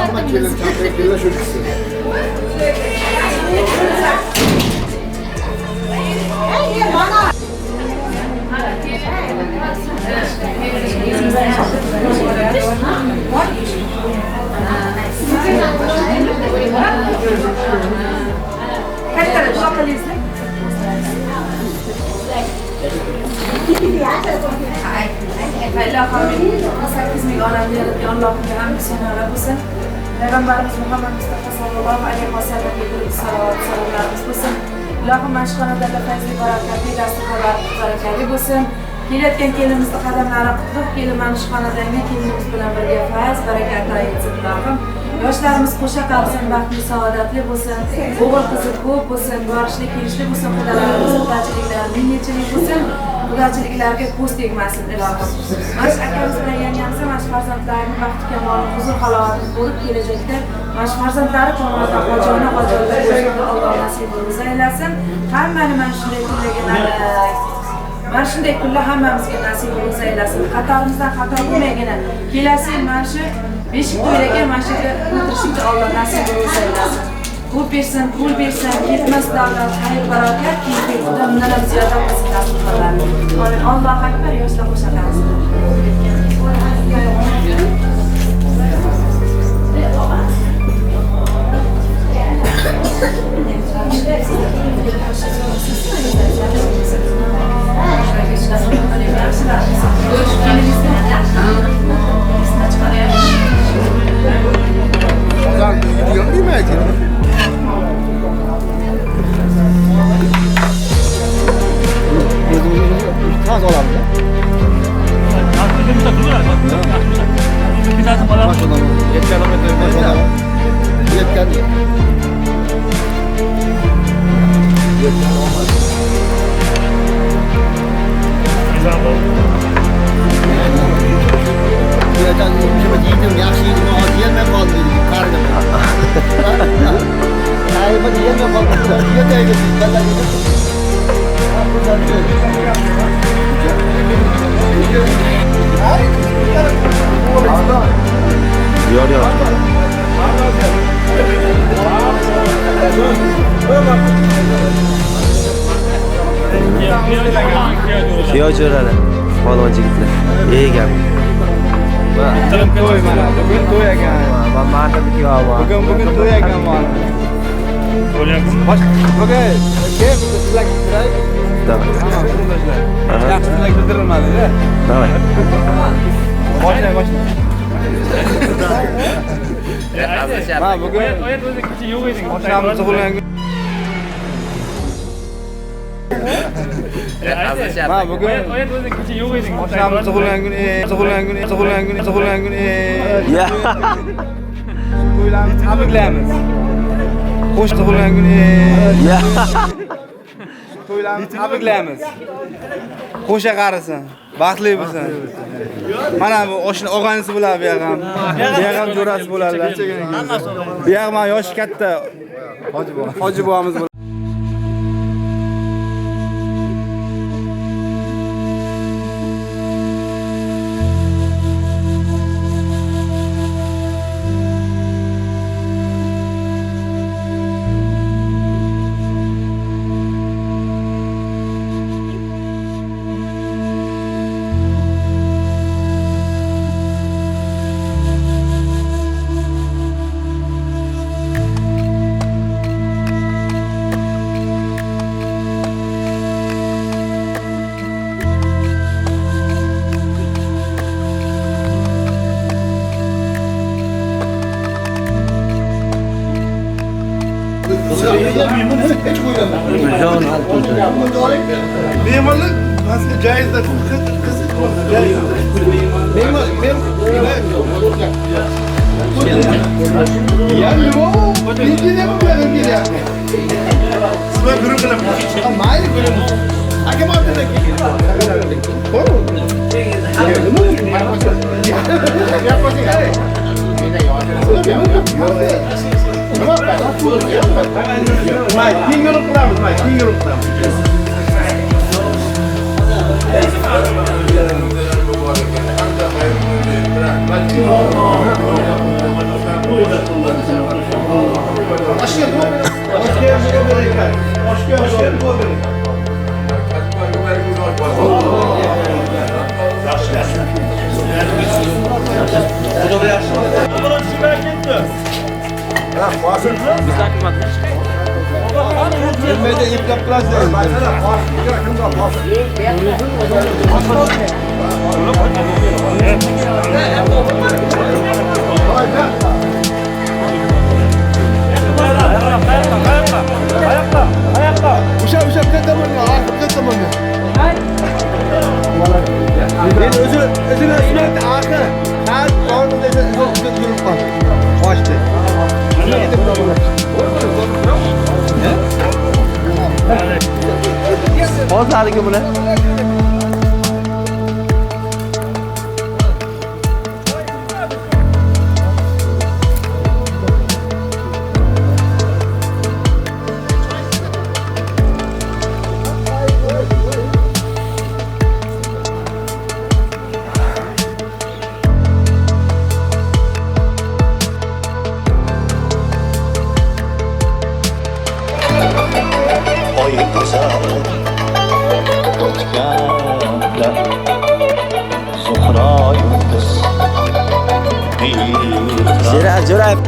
Ama kelin çantayı kelin çocuksun. Peygamberimiz Muhammed Mustafa sallallahu aleyhi ve sellem'e bir salatlarımız olsun. Allahümme aşkına da feyzli bereketli, desti bereketli olsun. Kelayotgan kelinimizni qadamlari qutlug, kelin mana shu xonadagi kelinimiz bilan birga fayz, barakatli aytsin Ilohim. Yoshlarimiz qo'sha qalsin, baxtli, saodatli bo'lsin, o'g'il qizi ko'p bo'lsin, borishli, kelishli bo'lsin, xudolarimiz xudochiliklari ming nechilik bo'lsin, xudochiliklarga ko'z tegmasin Ilohim. Mana shu akamiz bilan yangamiz mana shu farzandlarning baxti kamolini, huzur halovatini ko'rib kelajakda mana shu farzandlari tomonidan hojona bo'lishni Alloh nasib aylasin. Hammani mana shunday mana shunday kunlar hammamizga nasib aylasin. Qatorimizdan xato bo'lmagina kelasi yil mana shu beshik to'ylagan mana shu yerga o'tirishga Alloh nasib aylasin. Ko'p bersin, pul bersin, ketmas davlat, xayr barokat, keyingiga bundan ziyoda qilsin nasib qiladi. Amin. Allohu akbar, yoshlar qo'shamiz. Gidiyorum değil mi Erkin? Taz olan mı? Yetken Buradan kime giydim, yaxshi yedim, hozir yemay qoldim, qarg'im. Ayba yemay qoldim. Yetaydi, ballaga. Yo jo'rali, polvonchi yigitlar. Egam. To'y mana, bugun to'y ekan. Mana bityapman. Bugun to'y ekan mana. Bugun kel tilak bildiray. Yaxshi tilak bildirilmadi-da. Davay. Boshlang. Ma bugun oyat o'zi kishi yo'q eding. otamni tug'ilgan kun. Ma bugun oyat o'zi kishi yo'q eding. otamni tug'ilgan kun. Ya. To'ylarni tabriklaymiz. Xo'sh tug'ilgan kun. Ya. To'ylarni tabriklaymiz. Qo'sha qarisin. Baxtli bo'lsin. Mana bu og'aynisi bo'ladi bu yoq ham. Bu yoq ham jo'rasi bo'ladilar. Bu yoq ham yoshi katta. Hoji bobomiz bo'ladi. Memurluk nasıl caiz de kız caiz. Memur ya bu bilgi ne bu kadar ki ya? Sıra gürü kılam. Maylı gürü. Hakem ortada ki. Koru. Mike, king yorum kılamız, Mike, king yorum kılamız. Uşak bir zamanla, bir zamanla. Ben özüne sürekli arka, saat orada durup kaldım. Açtı. Hozirgi bular. Oy güzel Rüzgarda Zuhra yıldız Bir Jo'rab.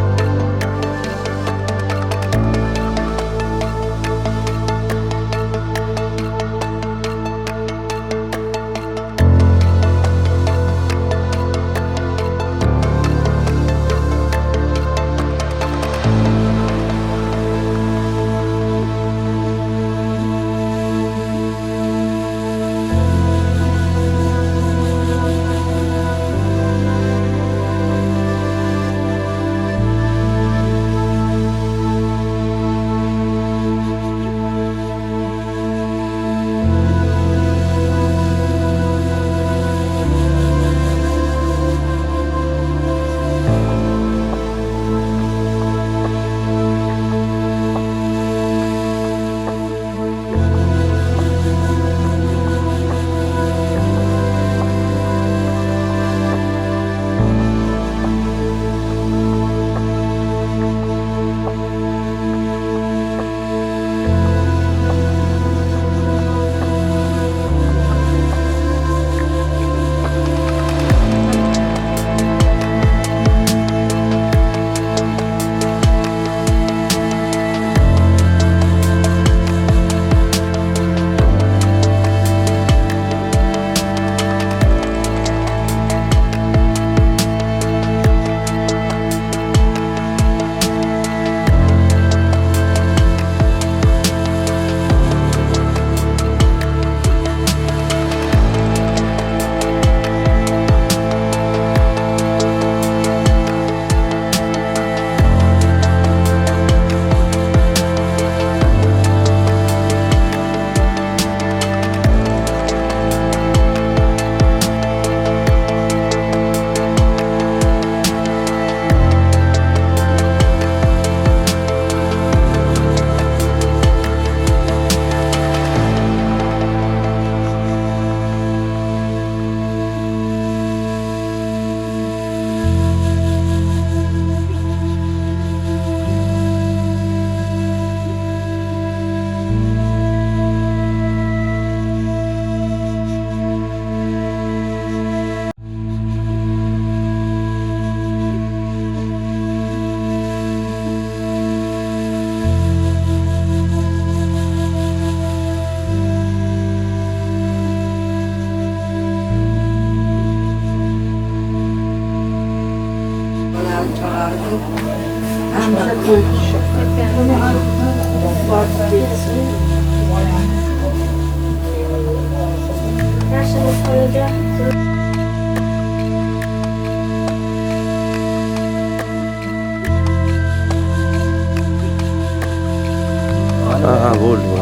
Ha, bo'ldi.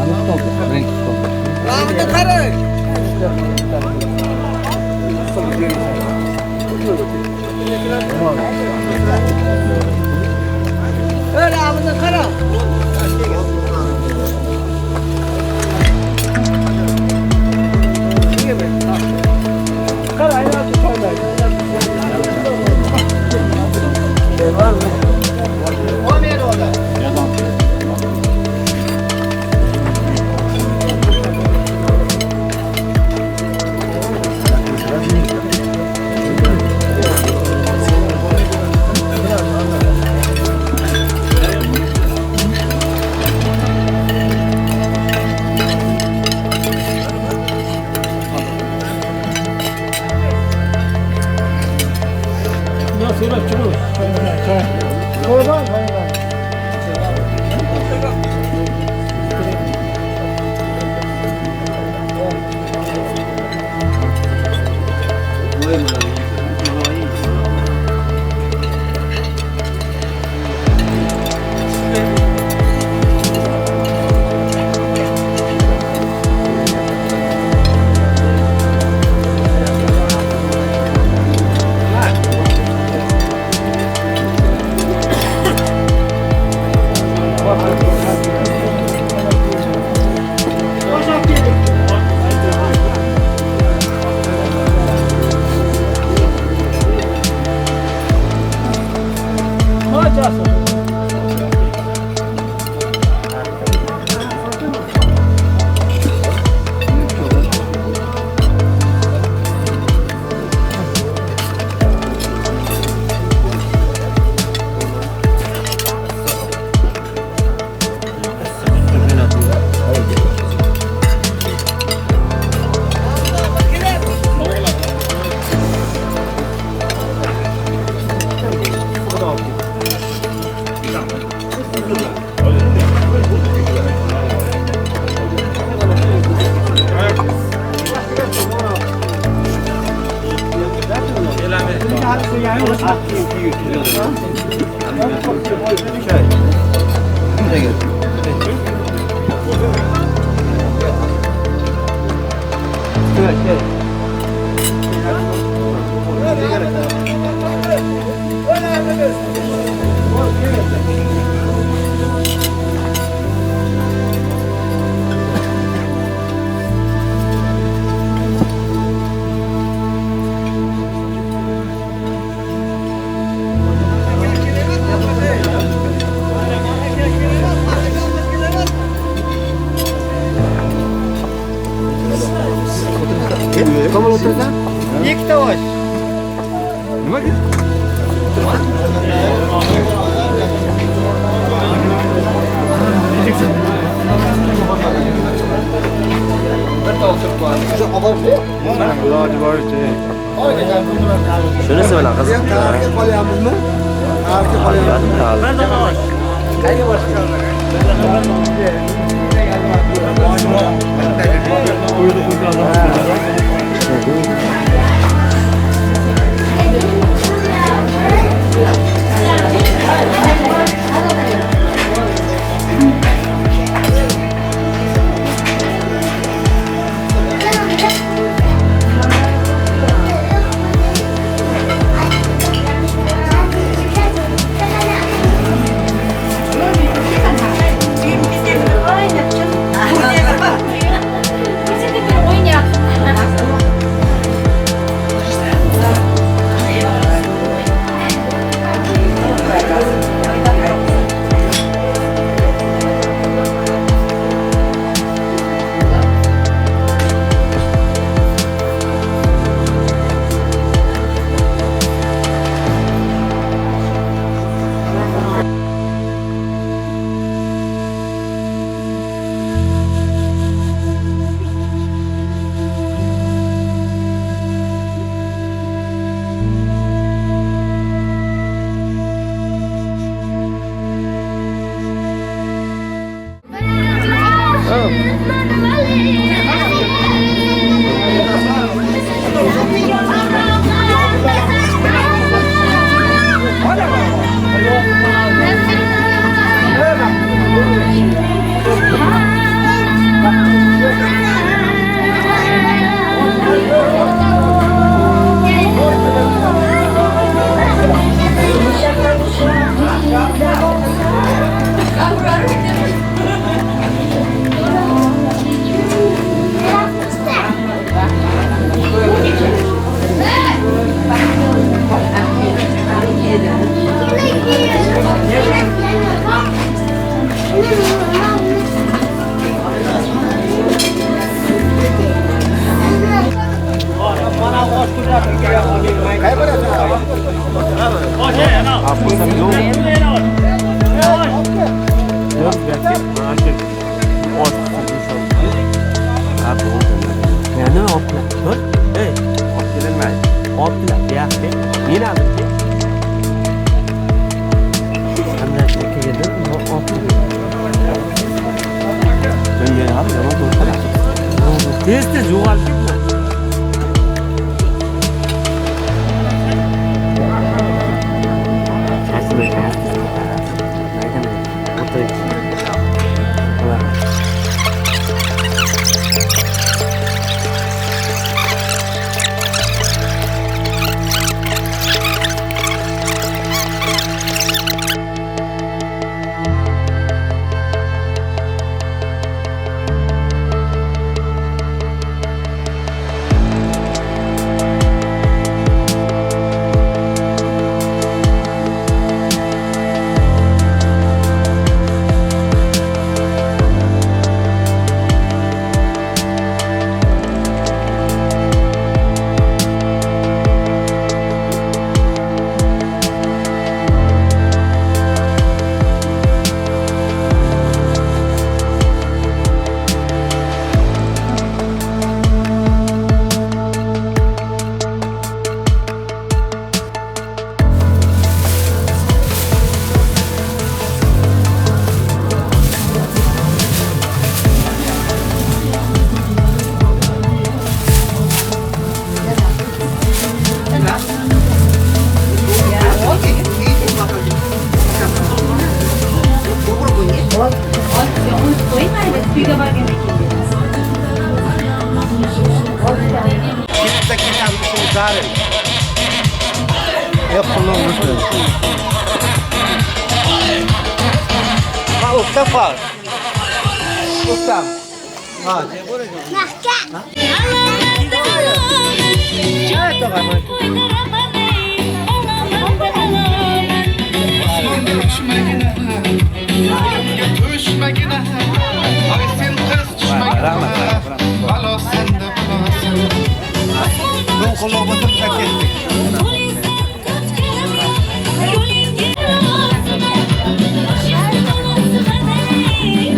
Shunisi bilan qiziqdi. Tarixga qolyapmizmi? Tarixga qolyapmiz. Tez yo'qolib ketdi.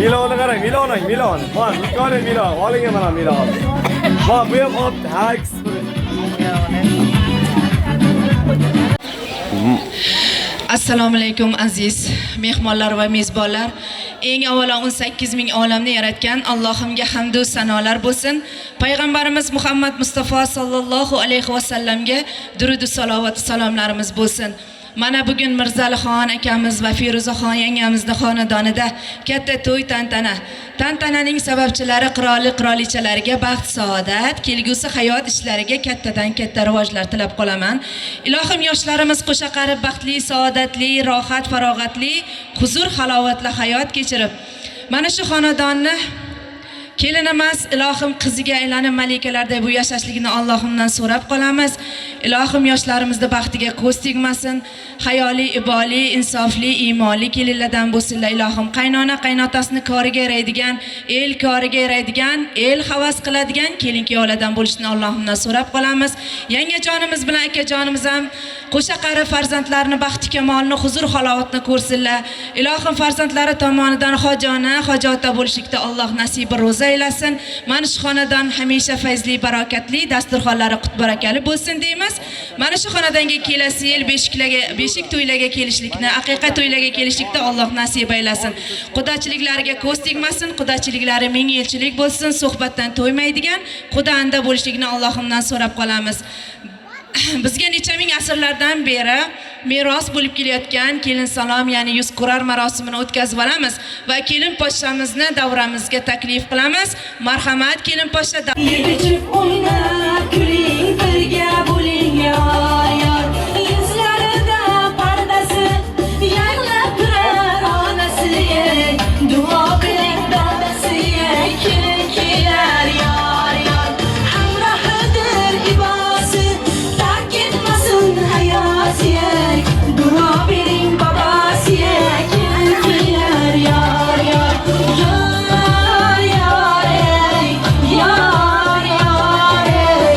Milonni qarang, Milon. Mana Mikoni Milon, olinga mana Milon. Mana bu ham opti, Hax. Assalomu alaykum aziz mehmonlar va mezbonlar. Eng avvalo 18 ming olamni yaratgan Allohimga hamd va sanolar bo'lsin. Payg'ambarimiz Muhammad Mustafa sallallohu alayhi va sallamga durud va salovat salomlarimiz bo'lsin. Mana bugun Mirzalixon akamiz va Feruzaxon yangamizning xonadonida katta to'y tantana. Tantananing sababchilari qirolichalarga baxt, saodat, kelgusi hayot ishlariga kattadan katta rivojlar tilab qolaman. Ilohim yoshlarimiz qo'sha qarib baxtli, saodatli, rohat, farog'atli, huzur, halovatli hayot kechirib, mana shu xonadonni kelin emas, ilohim qiziga aylanib malikalarda bu yashashligini Allohimdan so'rab qolamiz. Ilohim yoshlarimizni baxtiga ko'z tegmasin. Hayoli, iboli, insofli, iymonli kelinlardan bo'lsinlar. Ilohim qaynona qaynotasini koriga yaraydigan, el koriga yaraydigan, el havas qiladigan kelin-kuyovlardan bo'lishini Allohimdan so'rab qolamiz. Yangajonimiz bilan akajonimiz ham qo'sha qari farzandlarini baxti kamolni, huzur halovatni ko'rsinlar. Ilohim farzandlari tomonidan hojona, hojota bo'lishlikda Alloh nasibi ro'za aylasin. Mana shu xonadon hamisha fayzli, barakatli, dasturxonlari qut barakali bo'lsin deymiz. Mana shu xonadonga kelasi yil beshik to'ylarga kelishlikni, aqiqa to'ylarga kelishlikda Alloh nasib aylasin. Qudachiliklariga ko'z tegmasin, qudachiliklari ming yilchilik bo'lsin, suhbatdan to'ymaydigan, qudanda bo'lishlikni Allohimdan so'rab qolamiz. Bizga necha ming asrlardan beri meros bo'lib kelayotgan kelin salom, ya'ni yuz qurar marosimini o'tkazib olamiz va kelin poshshamizni davramizga taklif qilamiz. Marhamat, kelin poshsha. Yechib o'ynab kuling, birga bo'ling yor. Yuzlarida pardasi, yanglab turar onasi, duo qiling dadasi, kelin kelar yor. Hamrohidir ibosi, tark etmasin hayoti, duo bering babasi, kelin kelar yor. Yor, yor, yor, yor.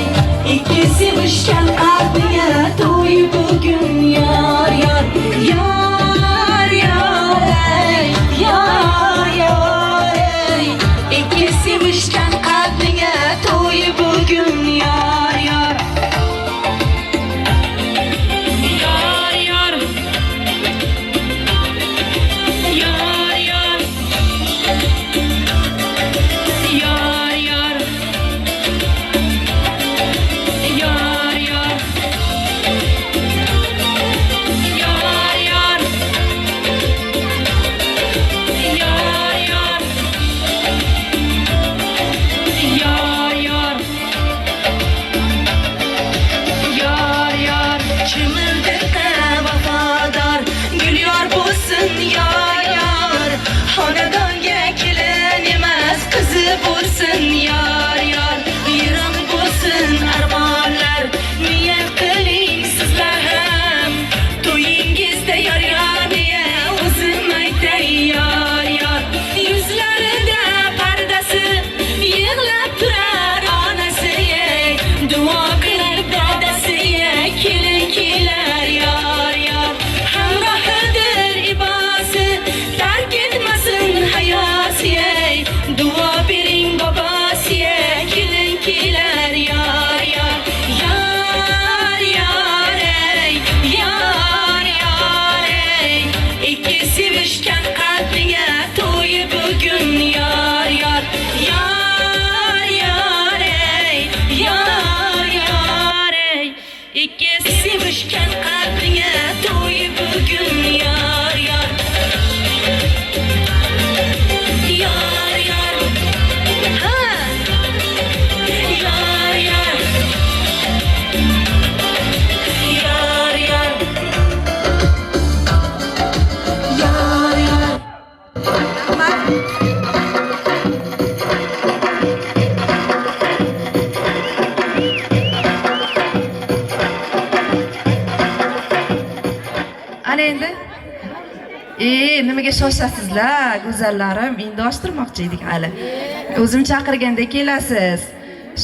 keler yar yar yar yar ey yar yar ey İki sevişken kalbine toyu bugün yar yar yar yar ey yar yar ey İki sevişken kalbine toyu bugün yar yar yar yar ha yar yar yar yar yar yar Ana endi nimaga shoshasizlar go'zallarim, endi ochtirmoqchi edik hali. O'zim chaqirganda kelasiz.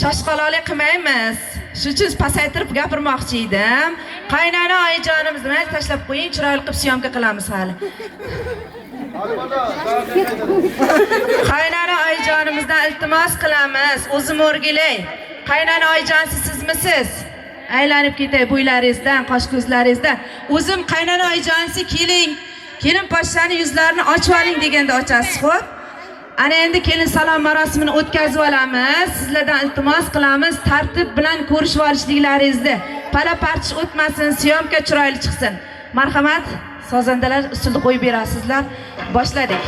Shoshqaloqlik qilmaymiz. Shuning uchun pasaytirib gapirmoqchi edim. Qaynona oyijonimizni mayli tashlab qo'ying, chiroyli qilib syomka qilamiz hali. Qaynona oyijonimizdan iltimos qilamiz, o'zim o'rgilay. Qaynona oyijonsiz sizmisiz? Aylanib ketay bo'ylaringizdan, qosh ko'zlaringizdan. O'zim qaynona oyijonsi keling. Kelin poshshani yuzlarini ochib oling deganda ochasiz, xo'p? Ana endi kelin salom marosimini o'tkazib olamiz. Sizlardan iltimos qilamiz, tartib bilan ko'rishib olishliklaringizni. Pala-partish o'tmasin, syomka chiroyli chiqsin. Marhamat, sozandalar usulni qo'yib berasizlar. Boshladik.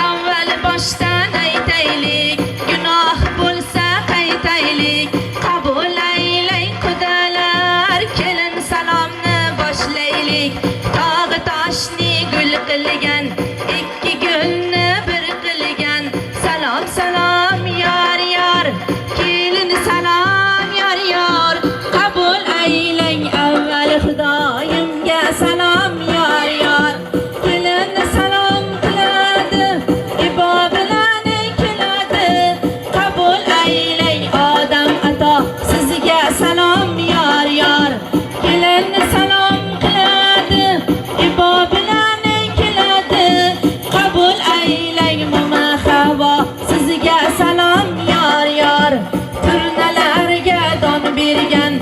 Avval boshdan aytaylik, gunoh bo'lsa qaytaylik. Qabul aylang qudalar, kelin salomni boshlaylik. Tog'i toshni gul qilgan, ikki gulni bir qilgan. Salom salom yor yor, kelin salom yor yor. Qabul aylang avval Xudoyimga salom yor yor. Kelin salom qiladi, ibo bilan keladi. Qabul aylang odam ato, sizga salom yor yor. Kelin salom qiladi, ibo bilan keladi. Qabul aylang mama havo, sizga salom yor yor. Turnalarga don bergan,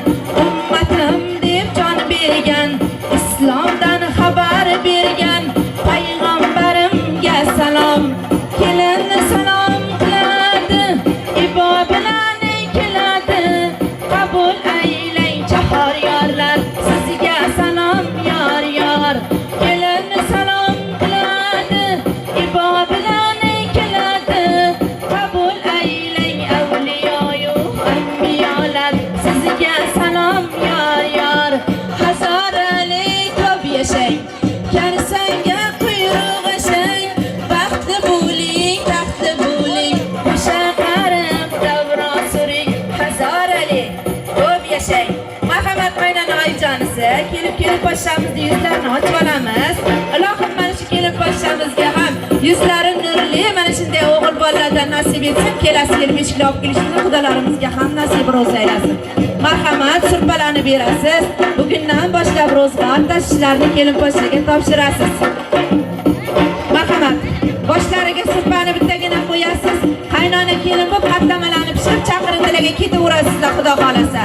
ummatim deb jon bergan, islomdan xabar bergan payg'ambarimga salom. Kelin salom qiladi, ibo bilan keladi. Qabul aylang chahor yorlar, sizga salom yor yor. Kelin salom qiladi, ibo bilan keladi. Qabul aylang avliyoyu anbiyolar, sizga salom yor yor. Hazorali ko'p yashang, karsanga quyruq ashang. Baxtli bo'ling, taxtli bo'ling, o'sha qarib davron suring. Hazorali ko'p yashang. Marhamat qaynona oyijonisi, kelib poshshamizni yuzlarini ochib olamiz. Ilohim mana shu kelib poshshamizga ham yuzlari nurli, mana shunday o'g'il bolalardan nasib etsin. Kelasi yil beshikli olib kelishni xudolarimizga ham nasib ro'za aylasin. Marhamat, surpalarni berasiz. Bugundan boshlab ro'zg'or tashishlarni kelin poshshaga topshirasiz. Marhamat, boshlariga surpani bittagina qo'yasiz. Qaynona kelin bo'lib qatlamalarni pishirib chaqirindilarga ketaverasizlar, xudo xolasa.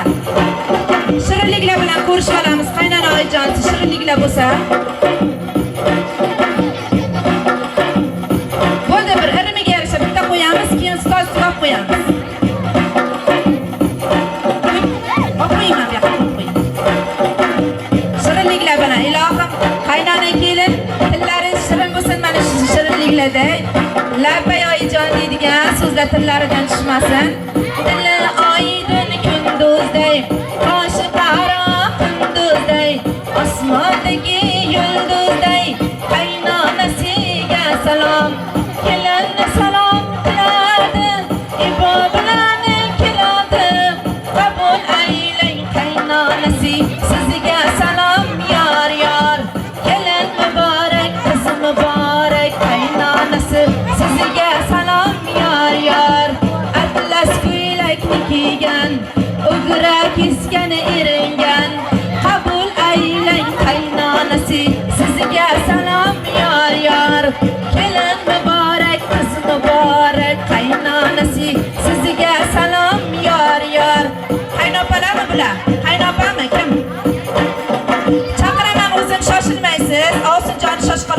Shirinliklar bilan ko'rishib olamiz. Qaynona oyijonsi, shirinliklar bo'lsa. Bo'ldi, bir irimiga yarasha bitta qo'yamiz, keyin stol ustida qo'yamiz. Qo'ying, bu yoqqa qo'ying. Shirinliklar bilan ilohim, qaynona kelin, tillaringiz shirin bo'lsin, mana shu shirinliklarda. Labbay oyijon deydigan so'zlar tillaridan tushmasin. Tili oydin kunduzday, qoshi qaro kunduzday, osmondagi yulduzday. Qaynonasiga salom, kelin salom qiladi, ibo bilan keladi. Qabul aylang qaynonasi, sizga salom yor yor. Kelin muborak, qiz muborak, qaynonasi sizga salom yor yor. Atlas ko'ylakni kiygan, ugra keskani eringan. Qabul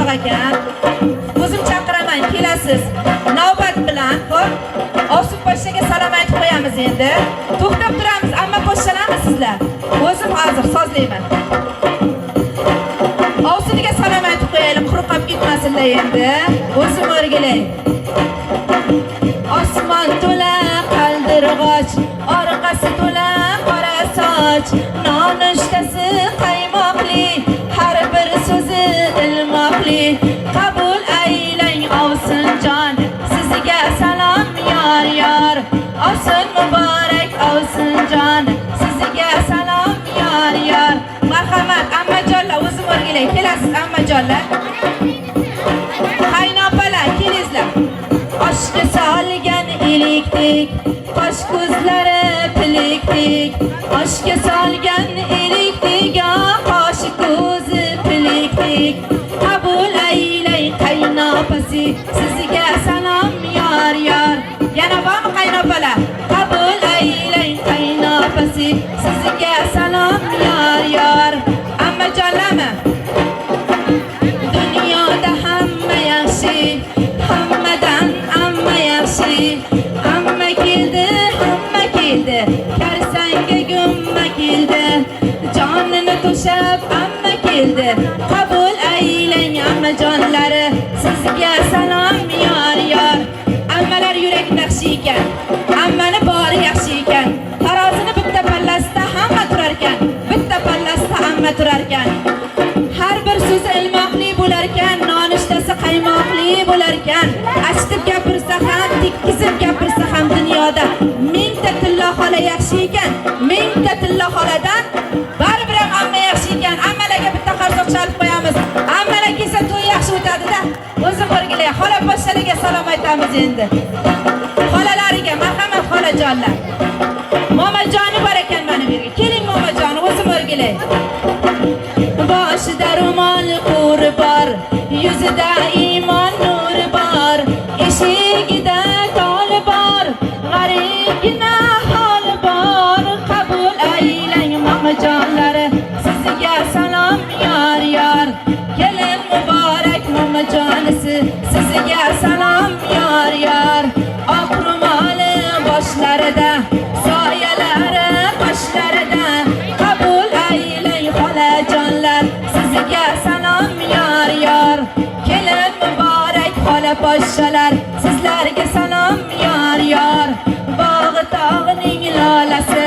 yo'q ekan. O'zim chaqiraman, kelasiz. Navbat bilan, xo'p? Osif poshshaga salom aytib qo'yamiz endi. To'xtab turamiz, amma poshshalarmi sizlar? O'zim hozir sozlayman. Osifga salom aytib qo'yaylik, quruq qolib ketmasinlar endi. O'zim o'rgilay. Osmon to'la qaldirg'och, orqasi to'la qora soch, nonushtasi qaymoqli, har bir so'zi ilmoqli. Qabul aylang Ovsinjon, sizga salom yor yor. Ovsin muborak Ovsinjon, sizga salom yor yor. Marhamat, ammajonlar, o'zim o'rgilay, kelasiz ammajonlar. Qaynopalar, kelingizlar. Oshga solgan elikdik, qosh ko'zlari pilikdik. Oshga solgan elikdik, qosh ko'zi pilikdik. Qabul aylay qaynopasi, sizga salom yor yor. Yana bormi qaynopalar? Qabul aylay qaynopasi, sizga salom yor yor. Ammajonlarmi? Dunyoda hamma yaxshi, hammadan amma yaxshi. Amma keldi, karsanga gumma keldi. Jonini to'shab amma keldi. Qabul aylang ammajonlari, sizga salom yor yor. Ammalar yurak naqshi ekan, ammani bori yaxshi ekan. Tarozini bitta pallasida hamma turar ekan, bitta pallasida amma turar ekan. Har bir so'zi ilmoqli bo'lar ekan, nonushtasi qaymoqli bo'lar ekan. Achitib gapirsa ham, tekkizib gapirsa ham dunyoda mingta tilla xola yaxshi ekan, mingta tilla xoladan baribir ham amma yaxshi ekan. Ammalarga bitta qarsoq chalib qo'yamiz. Ammalar kelsa to'y yaxshi o'tadi-da. O'zim o'rgilay, xola poshshalarga salom aytamiz endi. Xolalariga marhamat xolajonlar. Momajoni bor ekan mana bu yerga. Keling momajoni, o'zim o'rgilay. Boshida ro'mol qo'ri bor, yuzida iymon nuri bor, eshigida toli bor, g'aribgina holi bor. Qabul aylang momajonlari, sizga salom yor yor. Kelin muborak momajonisi, sizga salom yor yor. Oq ro'moli boshlarida, soyalari qoshlarida. Qabul aylang xolajonlar, sizga salom yor yor. Kelin muborak xola poshshalar, sizlarga salom yor yor. Bog'i tog'ning lolasi,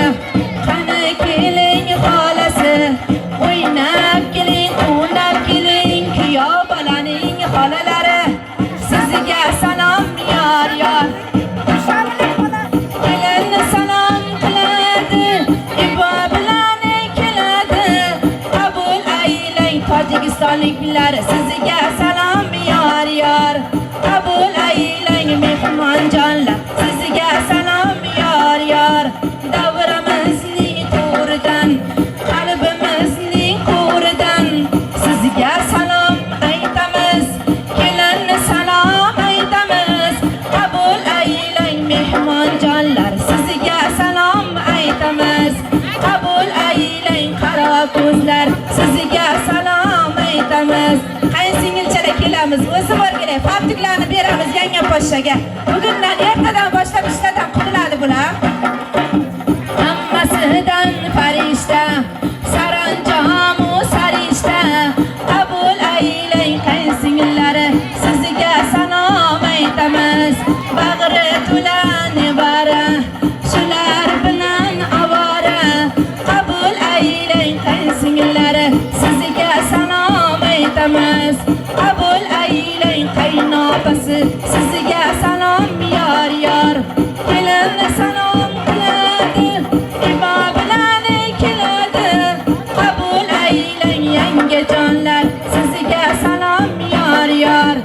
qani keling xolasi. O'ynab keling, o'ynab keling, kuyov bolaning xolalari, sizga salom yor yor. Kelin salom qiladi, ibo bilan keladi. Qabul aylang tojikistonliklar, sizga salom yor yor. Qabul aylang mehmonjonlar, sizga salom yor yor. Davramizning to'ridan, qalbimizning qo'ridan, sizga salom aytamiz. Kelin salom aytamiz. Qabul aylang mehmonjonlar, sizga salom aytamiz. Qabul aylang qaro ko'zlar, sizga salom aytamiz. Qayinsingilchalar kelamiz, o'zim o'rgilay, fartuklarni beramiz yanga poshshaga. Bugundan ertadan boshlab ishlardan qutuladi bular. Hammasidan farishta, saranjomu sarishta. Qabul aylang qayinsingillari, sizga salom aytamiz. Bag'ri to'la nevara, shular bilan avora. Qabul aylang qayinsingillari, sizga salom aytamiz. Qabul aylang qaynopasi, sizga salom yor yor. Kelin salom qiladi, ibo bilan keladi. Qabul aylang yangajonlar, sizga salom yor yor.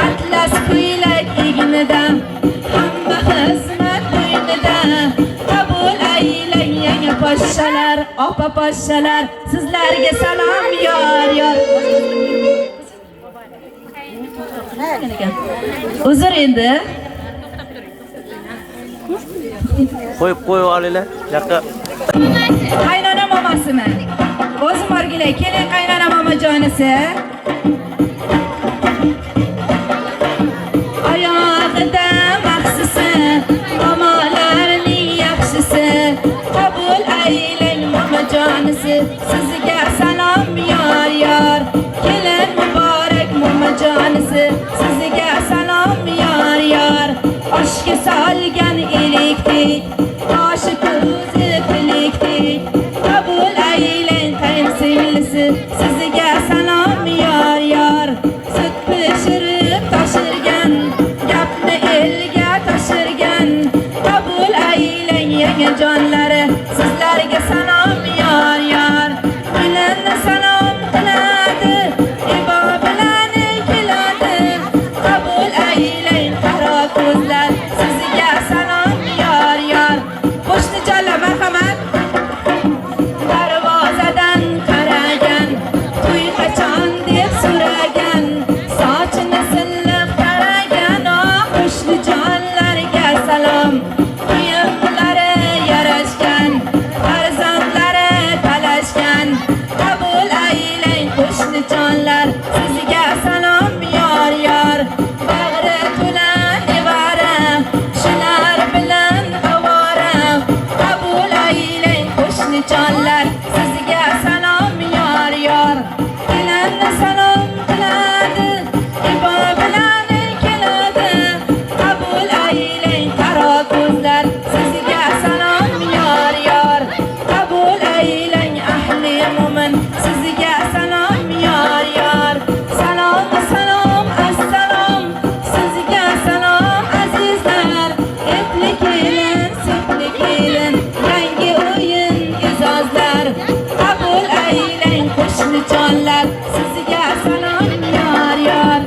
Atlas ko'ylak egnida, hamma xizmat bo'ynida. Qabul aylang yanga poshshalar, opa poshshalar, sizlarga salom yor yor. Uzr endi. Qo'yib olinglar. Yoqqa Qaynona momasimi? O'zim o'rgilay, keling qaynona momajonisi. sizga salom yor yor. Sut pishirib tashirgan, gapni elga tashirgan. Qabul aylang yangi jonlari, sizlarga salom yor yor. Bilinni salom qiladi, ibo bilan keladi. Qabul aylang qaro ko'zlar, sizga salom yor yor. Qo'shni jonlar marhamat. Darvozadan qaragan, to'y qachon deb so'ragan, sochini silliq taragan, qo'shni jonlarga salom. Kiyimlari yarashgan, farzandlari talashgan. Qabul aylang qo'shni jonlar, sizga salom yor yor. Bag'ri to'la nevara, shular bilan ovora. Qabul aylang qo'shni jonlar, sizga salom yor yor. Kelinni salom qiladi, ibo bilan keladi. Qabul aylang qaro ko'zlar, sizga salom yor yor. Qabul aylang ahli mo'min, sizga salom yor yor. Salom salom assalom, sizga salom azizlar. Etli kelin, sutli kelin, yangi o'yin izozlar. Qabul aylang qo'shni jonlar, sizga salom yor yor.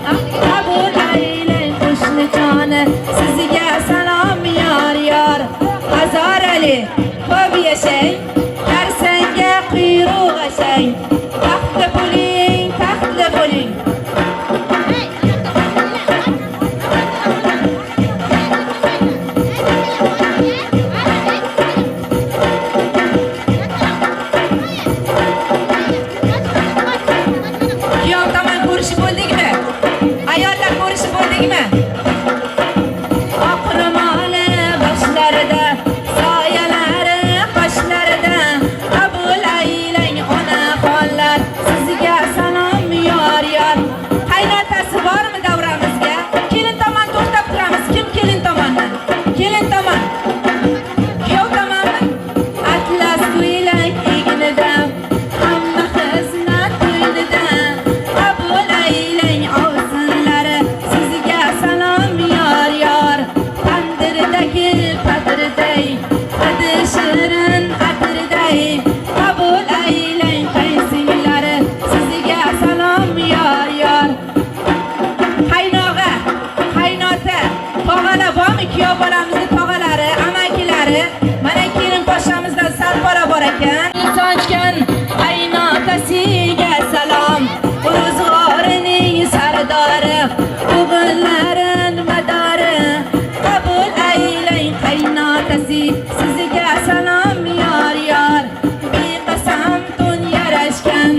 Qabul aylang qo'shni joni, sizga salom yor yor. Hazorali ko'p yashang, karsanga quyruq ashang. Taxtli bo'ling, taxtli bo'ling. Kuyov tomon ko'rishib bo'ldikmi? Ayollar ko'rishib bo'ldikmi? Oq ro'moli boshlarida, soyalari qoshlarida. Qabul aylang onaxonlar, sizga salom yor yor. Qaynotasi bormi davramizga? Kelin tomon to'xtab turamiz. Kim kelin tomondan? Kelin tomon. Kuyov tomonmi? Atlas ko'ylak egnida, hamma xizmat to'yida. Qabul aylang ovsinlari, sizga salom yor yor. Tandirdagi patirday, hidi shirin atirday. Qabul aylang qaysinglari, sizga salom yor yor. Qaynog'a, qaynota, tog'alar bormi? Kuyov bolamizni tog'alari, amakilari. Mana kelin poshamizdan salpora bor ekan. Sochgan qaynotasiga salom, ro'zg'orining sardori, o'g'illarin madori. Qabul aylang qaynotasi, sizga salom yor yor. Beqasam tun yarashgan,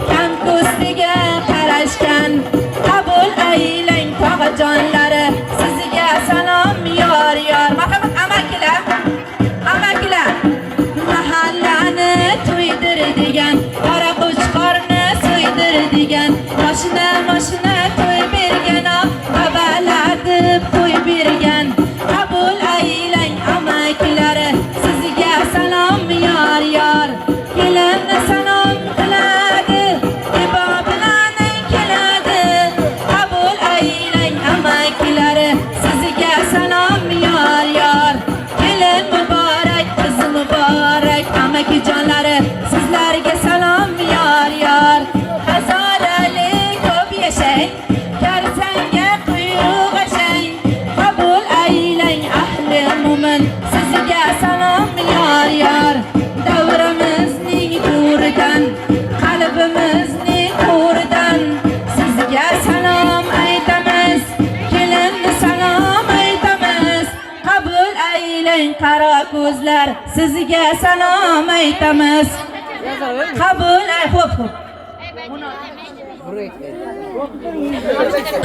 kam ko'stiga qarashgan. Qabul aylang tog'a jonlari, sizga salom yor yor. Marhamat amakilar, amakilar. Mahallani to'ydiradigan, qora qo'chqorni so'ydiradigan. Mashina to'y bergan, babalatib to'y bergan. Qabul aylang amakilari, sizga salom yor yor. Kelinni salom qiladi, ibo bilan keladi. Qabul aylang amakilari, sizga salom yor yor. Kelin muborak, qiz muborak, amaki jonlari, sizlarga salom yor yor. Hazorali ko'p yashang, karsanga quyruq ashang. Qabul aylang ahli mo'min, sizga salom yor yor. Davrimizning to'ridan, qalbimizning to'ridan, sizga salom aytamiz. Kelinni salom aytamiz. Qabul aylang qaro ko'zlar, sizga salom aytamiz. Qabul ay xo'p.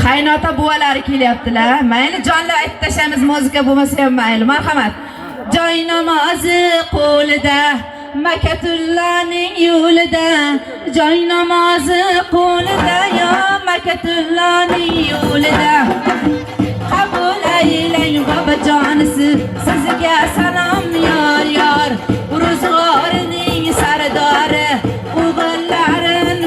Qaynota buvalari kelyaptilar. Mayli jonlar aytib tashlaymiz, muzika bo'lmasa ham mayli. Marhamat. Joy namozi qo'lida, Makatullaning yo'lida. Joy namozi qo'lida, yo Makatullaning yo'lida. Qabul aylang bobojonisi, sizga salom yor yor. Ro'zg'orining sardori, o'g'illarin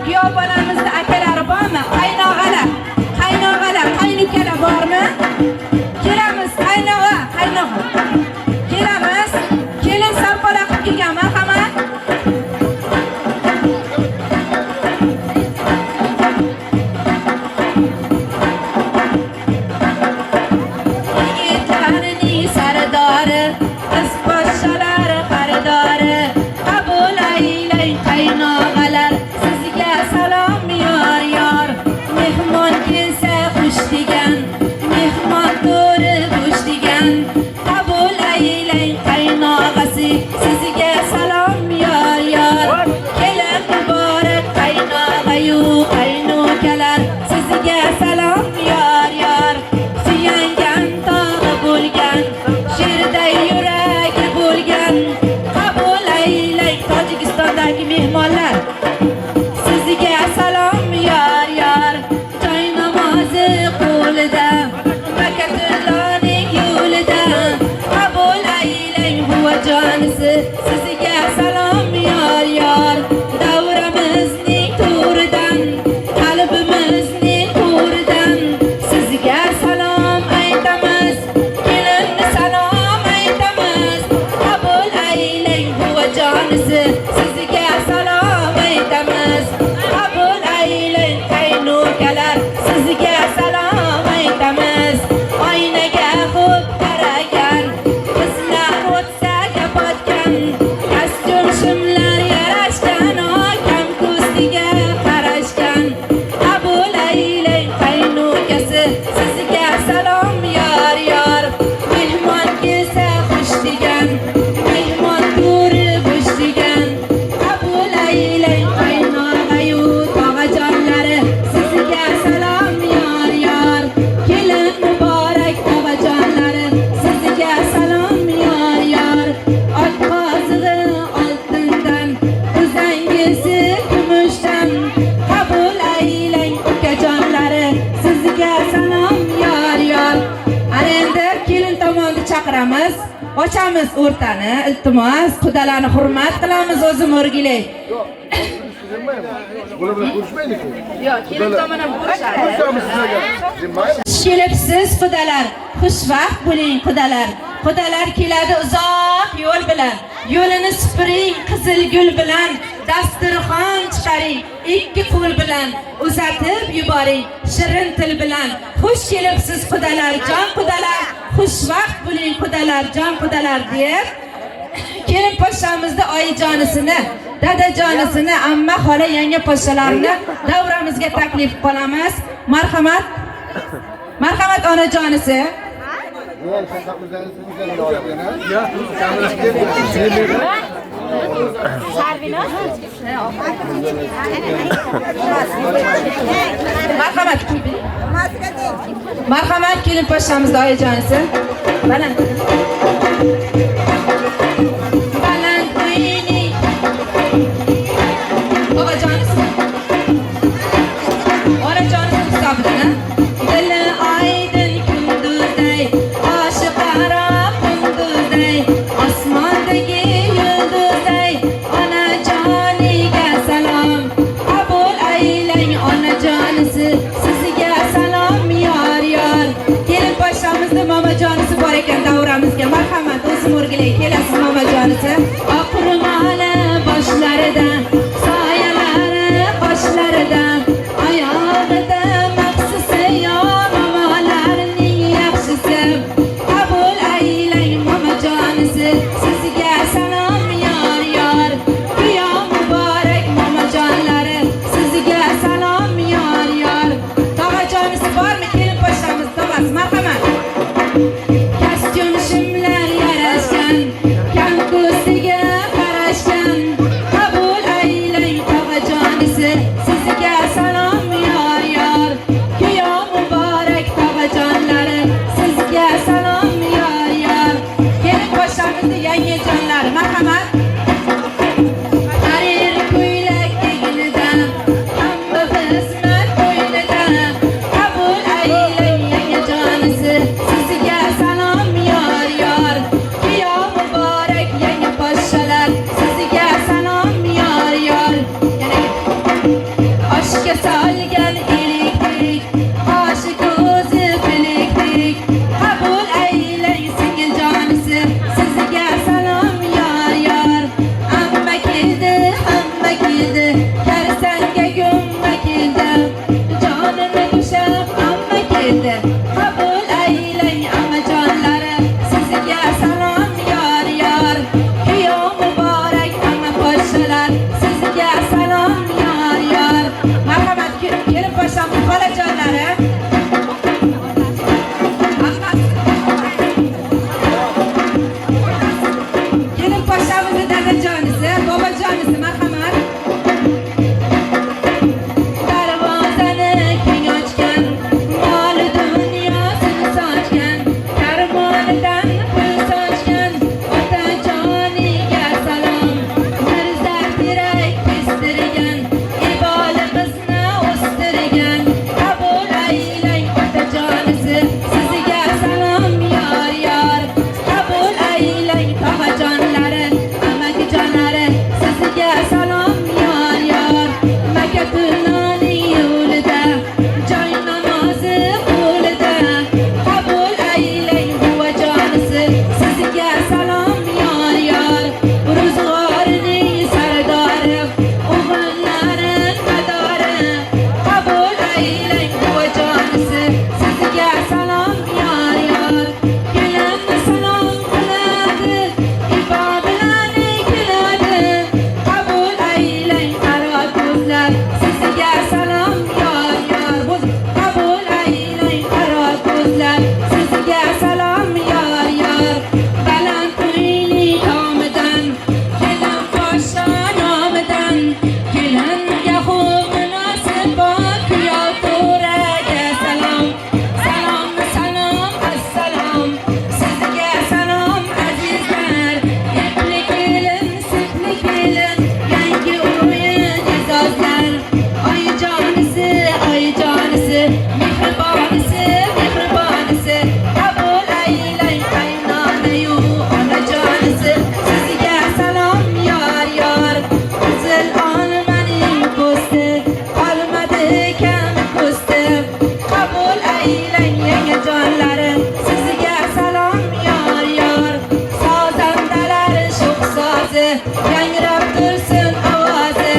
kuyov bolamizning akalari bormi? Qaynog'alar, qaynukalar bormi? Kelamiz, qaynog'a. Kelamiz. Kelin sarpola qilib kelgan, marhamat. Yigitlarning sardori, qiz poshshalari xaridori, qabul aylang qaynog'alar, sizga salom yor. Mehmon kelsa xush degan, mehmon ko'ri xush degan, qabul aylang qaynog'asi, sizga salom yor. Kelin muborak qaynog'ayu qaynukalar, sizga salom yor. Suyangan tog'i bo'lgan, sherday yuragi bo'lgan, qabul aylang Tojikistondagi mehmonlar, sizga salom yor. Joy namozi qo'lida, Makatullohning yo'lida, qabul aylang buvajonisi, sizga salom yor. Davramizning to'ridan, qalbimizning to'ridan, sizga salom aytamiz. Kelinni salom aytamiz. Qabul aylang buvajonisi, sizga salom aytamiz. Qabul aylang qaynukalar, sizga salom aytamiz. Oynaga xo'p qaragan, qizlar o'tsaga botgan, kostyum shimlar yarashgan, okam ko'ziga qarashgan. Qabul aylang qaynukasi, sizga salom yor. Mehmon kelsa xush degan, mehmon ko'ri xush degan, qabul aylang qaynog'ayu tog'ajonlari, sizga salom yor. Kelin muborak tog'ajonlari, sizga salom yor. Ot qozig'i oltindan, uzangisi kumushdan, qabul aylang ukajonlari, sizga salom yor. Ana endi kelin tomonni chaqiramiz. Ochamiz o'rtani, iltimos, qudalarni hurmat qilamiz, o'zim o'rgilay. Bular bilan ko'rishmaydi-ku. Yo'q, kelin tomon ham ko'rishadi. Ko'ramiz sizlarga. Mayli. Kelibsiz qudalar, xushvaqt bo'ling qudalar. Qudalar keladi uzoq yo'l bilan. Yo'lini sipiring qizil gul bilan, dasturxon chiqaring ikki qo'l bilan, uzatib yuboring shirin til bilan. Xush kelibsiz qudalar, jon qudalar, xushvaqt bo'ling qudalar, jon qudalar deb kelin poshshamizning oyijonisini, dadajonisini, amma xola yanga poshshalarni davramizga taklif qilamiz. Marhamat. Marhamat onajonisi. Marhamat kelin poshshamizning oyijonisi. Baland. Baland uyni. Onajonisi. Onajonisi hisobida. Dili aydin kunduzday, oshiqaro kunduzday, osmondagi yulduzday, onajoniga salom. Qabul aylang onajonisi, sizga salom yor. Kelin poshshamizning momajonisi bor ekan davramizga. Marhamat, o'zim o'rgilay. Kelasiz momajonisi. Oq ro'moli boshlaridan, soyalari qoshlaridan, oyog'ida maqsisi yor, momalarning yaxshisi. Qabul aylang momajonisi, sizga salom yor. Kuyov muborak momajonlari, sizga salom yor. Tog'ajonisi bormi? Kelin poshshamiz tog'asi. Marhamat. Kostyum shimlar yarashgan, kam ko'ziga qarashgan, qabul aylang tog'ajonisi, sizga Oshga solgan elektrik, oshi ko'zi bileklik. Qabul aylang singil jonisi, sizga salom yor yor. Amma keldi, karsanga gumma keldi. Jonimni tushab amma keldi. Qabul aylang amma jonlari, sizga salom yor yor. Kuyov muborak amma podsholar, sizga salom yor yor. Marhamat kelib bosham xolajonlari. Kelib boshamizni dadajonisi, bobojonisi marhamat. Darvozani keng ochgan, mol dunyosini sochgan, karvonidan pul sochgan otajoniga salom. Mirza terak kestirgan, ibolimizni o'stirgan. Qabul aylang otajonisi, sizga salom yor yor. Qabul aylang tog'ajonlari, amakijonlari, sizga salom yor yor. Makatullaning yo'lida, joy namozi qo'lida. Qabul aylang buvajonisi, sizga salom yor yor. Ro'zg'orining sardori, o'g'illari madori. Qabul aylang buvajonisi, sizga salom yor yor. Kelinni salom qiladi, ibo bilan keladi. Qabul aylang qaro ko'zlar, sizga salom yor yor. Qabul aylang qaro ko'zlar, sizga salom yor yor. Baland to'yli tomidan, kelin podsho nomidan, kelinga xo'p munosib bor, kuyov to'raga salom. Salom, salom, assalom, sizga salom azizlar. Ipli kelin, sepli kelin, yangi o'yin ijozlar. Oyijonisi, mehribonisi, qabul aylang qaynona-yu onajonisi, sizga salom yor yor. Qizil olmaning po'sti, qolmadi kam po'sti. Qabul aylang yangijonlari, sizga salom yor yor. Sozandalar sho'x sozi, yangrab tursin ovozi.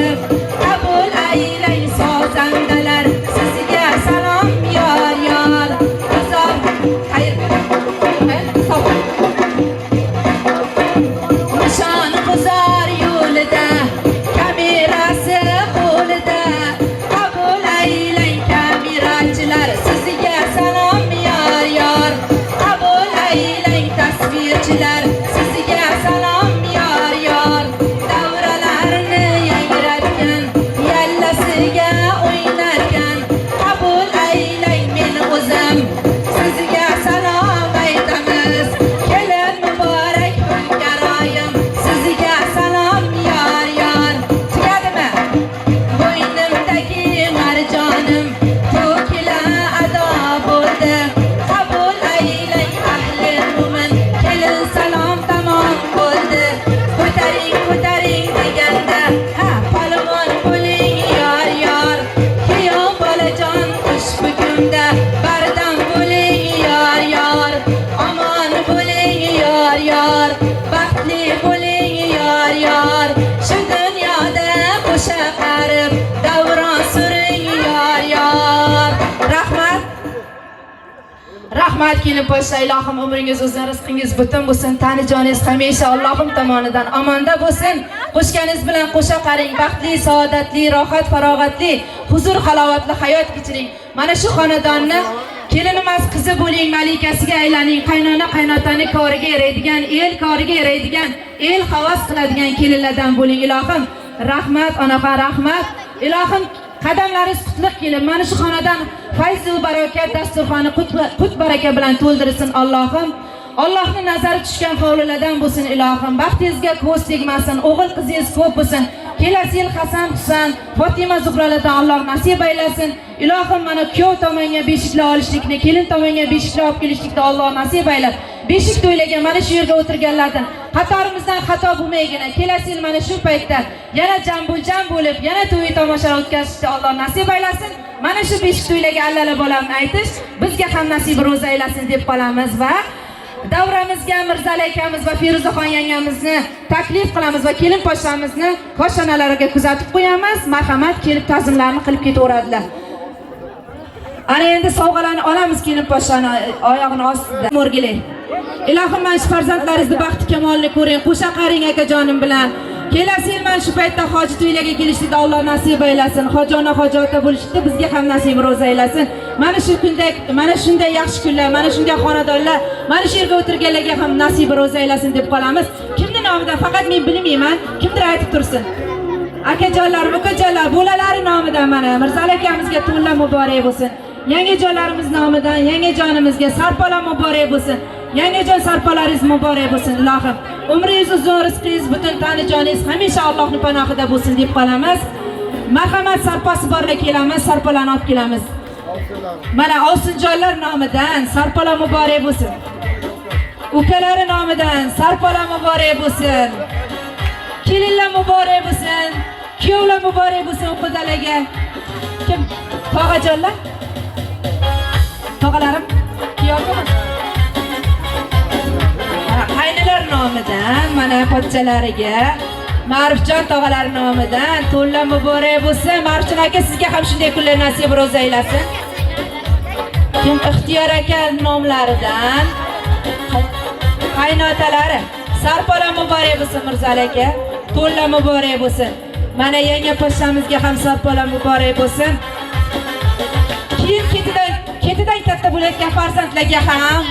Qabul aylang sozandalar, sizga salom yor yor. Nishon g'uzor yo'lida, kamerasi qo'lida. Qabul aylang kamerachilar, sizga salom yor yor. Qabul aylang tasvirchilar, sizga salom yor yor. Davralarni yangratgan, yallasiga o'ynarkan. Qabul aylang meni o'zim, sizga salom aytamiz. Kelin muborak hurgaroyim, sizga salom yor yor. Tugadimi? Bo'ynimdagi marjonim to'kila ado bo'ldi. Qabul aylang ahli mo'min, kelin salom tamom bo'ldi. Ko'taring deganda, ha palvon bo'ling yor yor. Kuyov bolajon ushbu kunda bardam bo'ling yor yor. Omon bo'ling yor yor, baxtli bo'ling yor yor. Shu dunyoda qo'sha qarib, davron suring yor yor. Rahmat. Rahmat kelin podsho, ilohim umringiz uzun, rizqingiz butun bo'lsin. Tani joningiz hamisha Allohim tomonidan omonda bo'lsin. Qo'shganingiz bilan qo'sha qaring, baxtli, saodatli, rohat, farog'atli, huzur, halovatli hayot kechiring. Mana shu xonadonni kelinimiz qizi bo'ling, malikasiga aylaning. Qaynona qaynotani koriga yaraydigan, el koriga yaraydigan, el havas qiladigan kelinlardan bo'ling ilohim. Rahmat onaxon, rahmat. Ilohim qadamlaringiz qutlug' kelin. Mana shu xonadan fayz va barokat dasturxoni qut baraka bilan to'ldirsin Allohim. Allohning nazari tushgan hovlilardan bo'lsin ilohim. Baxtingizga ko'z tegmasin, o'g'il qizingiz ko'p bo'lsin. Kelasi yil Hasan, Husan, Fatima Zuhralardan Alloh nasib aylasin. Ilohim mana kuyov tomonga beshiklar olishlikni, kelin tomonga beshiklar olib kelishlikni Alloh nasib aylab. beshik to'ylagan mana shu yerga o'tirganlardan qatorimizdan xato bo'lmaygina kelasi yil mana shu paytda yana jam bo'lib yana to'y tomosha o'tkazishni Alloh nasib aylasin. Mana shu beshik to'ylagan allala bolamni aytish bizga ham nasib ro'za aylasin deb qolamiz va davramizga Mirzali akamiz va Feruzaxon yangamizni taklif qilamiz va kelin poshamizni koshonalariga kuzatib qo'yamiz. Marhamat, kelib ta'zimlarni qilib ketaveradilar. Ana endi sovg'alarni olamiz kelin poshani oyog'ini ostida. Mo'rgilay. Ilohim mana shu farzandlaringizni baxti kamolini ko'ring, qo'sha qaring akajonim bilan. Kelasi yil mana shu paytda hoji to'ylarga kelishda Alloh nasib aylasin. Hojona hojota bo'lishda bizga ham nasib ro'za aylasin. Mana shu kunda, mana shunday yaxshi kunlar, mana shunday xonadonlar, mana shu yerga o'tirganlarga ham nasib ro'za aylasin deb qolamiz. Kimning nomidan faqat men bilmayman, kimdir aytib tursin. Akajonlar, ukajonlar, bolalari nomidan mana Mirzali akamizga to'ylar muborak bo'lsin. Yangijonlarimiz nomidan yangijonimizga sarpolar muborak bo'lsin. Yangijon sarpolaringiz muborak bo'lsin ilohim. Umringiz uzun, rizqingiz butun, tani joningiz hamisha Allohning panohida bo'lsin deb qolamiz. Marhamat sarposi borlar kelamiz, sarpolarni olib kelamiz. Mana Ovsinjonlar nomidan sarpolar muborak bo'lsin. Ukalari nomidan sarpolar muborak bo'lsin. Kelinlar muborak bo'lsin. Kuyovlar muborak bo'lsin o'qidalarga. Kim? Tog'ajonlar? Tog'alarim? Kuyovlar? Qaynilar nomidan mana pochchalariga, Ma'rufjon tog'alar nomidan to'ylar muborak bo'lsin. Ma'rufjon aka, sizga ham shunday kunlar nasib ro'za aylasin. Kim Ixtiyor aka nomlaridan qaynotalari sarpolar muborak bo'lsin Mirzali aka. To'ylar muborak bo'lsin. Mana yangi poshamizga ham sarpolar muborak bo'lsin. Keyin ketidan katta bo'layotgan farzandlarga ham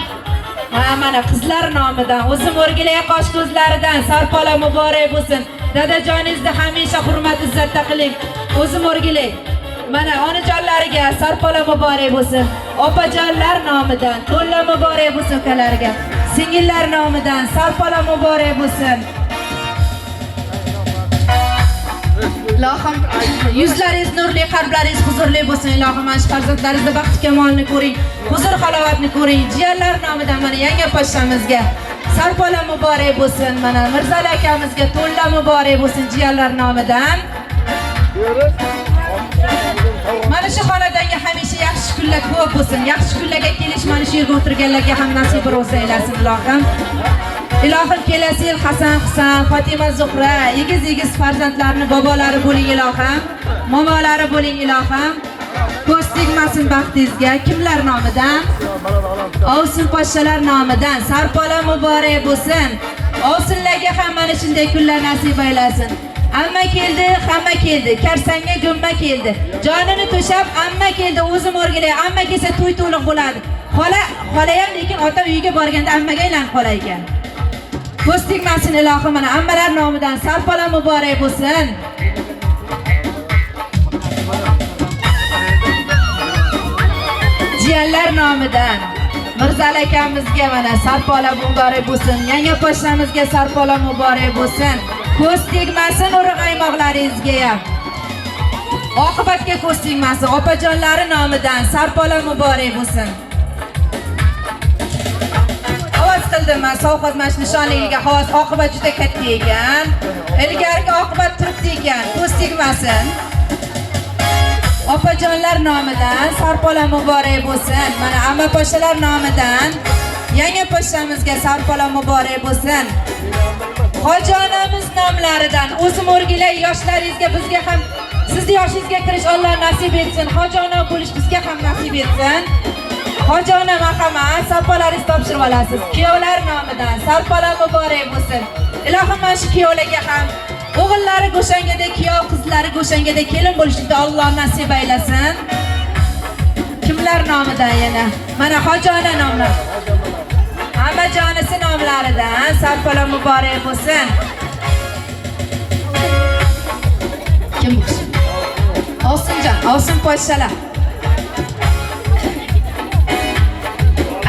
mana qizlar nomidan, o'zim o'rgilay qosh ko'zlaridan sarpolar muborak bo'lsin. Dadajoningizni hamisha hurmat izzatda qiling. O'zim o'rgilay. Mana onajonlariga sarpolar muborak bo'lsin. Opajonlar nomidan to'ylar muborak bo'lsin ukalariga. Singillar nomidan sarpolar muborak bo'lsin. Ilohim yuzlaringiz nurli, qalblaringiz huzurli bo'lsin. Ilohim mana shu farzandlaringizni baxt kamolini ko'ring, huzur halovatni ko'ring. Jiyanlar nomidan mana yangi poshamizga sarpolar muborak bo'lsin. Mana Mirzali akamizga to'ylar muborak bo'lsin jiyanlar nomidan. Mana shu xonadonga hamisha yaxshi kunlar ko'p bo'lsin. Yaxshi kunlarga kelish mana shu yerga o'tirganlarga ham nasib ro'za aylasin ilohim. Ilohim kelasi yil Hasan, Husan, Fatima, Zuhra, egiz farzandlarni bobolari bo'ling ilohim. Momolari bo'ling ilohim. Ko'z tegmasin baxtingizga. Kimlar nomidan? Ovsin poshshalar nomidan sarpolar muborak bo'lsin. Ovsinlarga ham mana shunday kunlar nasib aylasin. Amma keldi, hamma keldi. Karsanga gumma keldi. Jonini to'shab amma keldi. O'zim o'rgilay. Amma kelsa to'y to'liq bo'ladi. Xola ham lekin ota uyiga borganda ammaga aylanib qolar ekan. Ko'z tegmasin ilohim, mana ammalar nomidan sarpolar muborak bo'lsin. Jiyanlar nomidan Mirzali akamizga mana sarpolar muborak bo'lsin. Yangi poshamizga sarpolar muborak bo'lsin. Ko'z tegmasin urug' aymoqlaringizga ham. Oqibatga ko'z tegmasin. Opajonlari nomidan sarpolar muborak bo'lsin. Havas qildim men sovxoz mash nishonligiga havas oqibat juda katta ekan. Ilgarigi oqibat turibdi ekan. Ko'z tegmasin. Opajonlar nomidan sarpolar muborak bo'lsin. Mana amma poshalar nomidan yangi poshamizga sarpolar muborak bo'lsin. Hojonamiz nomlaridan o'zim o'rgilay yoshlaringizga bizga ham sizni yoshingizga kirish Alloh nasib etsin. Hojona bo'lish bizga ham nasib etsin. Hojona marhamat, sarpolaringizni topshirib olasiz. Kuyovlar nomidan sarpolar muborak bo'lsin. Ilohim mana shu kuyovlarga ham o'g'illari go'shangada, kuyov qizlari go'shangada kelin bo'lishni Alloh nasib aylasin. Kimlar nomidan yana? Mana Hojona nomlari. Hamma jonisi nomlaridan sarpolar muborak bo'lsin. Kim bu? Ovsinjon, Ovsin poshshalar.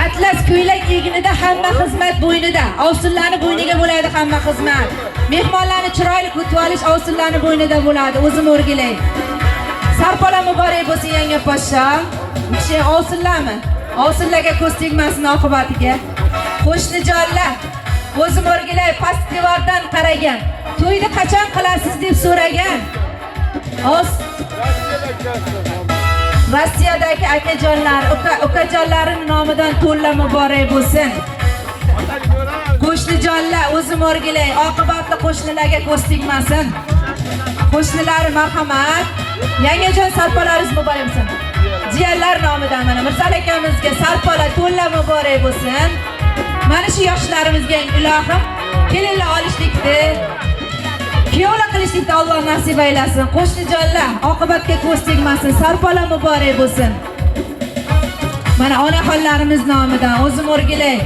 Atlas ko'ylak egnida hamma xizmat bo'ynida. Ovsinlarning bo'yniga bo'ladi hamma xizmat. Mehmonlarni chiroyli kutib olish ovsinlarning bo'ynida bo'ladi. O'zim o'rgilay. Sarpolar muborak bo'lsin yangi poshsha. Kishi ovsinlarmi? Ovsinlarga ko'z tegmasin oqibatiga. Qo'shnijonlar, o'zim o'rgilay past devordan qaragan. To'yni qachon qilasiz deb so'ragan. Rossiyadagi akajonlar, ukajonlarining nomidan to'la muborak bo'lsin. Qo'shnijonlar, o'zim o'rgilay, oqibatli qo'shnilarga ko'z tegmasin. Qo'shnilar marhamat. Yangijon sarpolaringiz muborak bo'lsin. Jiyanlar nomidan mana Mirzal akamizga sarpola to'la muborak bo'lsin. Mana shu yoshlarimizga ilohim kelinlar olishlikni, kuyovlar qilishlikni Alloh nasib aylasin. Qo'shnijonlar, oqibatga ko'z tegmasin. Sarpola muborak bo'lsin. Mana onaxonlarimiz nomidan o'zim o'rgilay.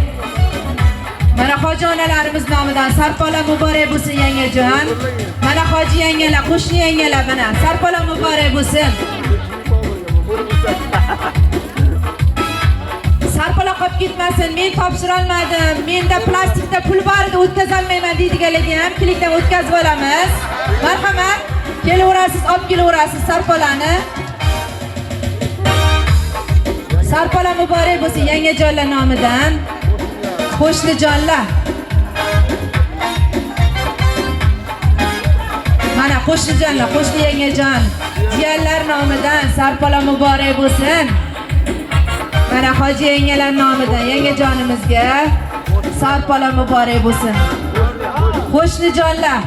Mana hoji onalarimiz nomidan sarpola muborak bo'lsin yangajon. Mana hoji yangalar, qo'shni yangalar mana sarpola muborak bo'lsin. Sarpola qolib ketmasin. Men topshira olmadim. Menda plastikda pul bor edi, o'tkaza olmayman deydiganlarga ham klikdan o'tkazib olamiz. Marhamat, kelaverasiz, olib kelaverasiz sarpolani. Sarpola muborak bo'lsin yangajonlar nomidan. Qo'shnijonlar. Mana qo'shnijonlar, qo'shni yangajon, jiyanlar nomidan sarpola muborak bo'lsin. Mana hoji yangalar nomidan yangajonimizga sarpola muborak bo'lsin. Qo'shnijonlar,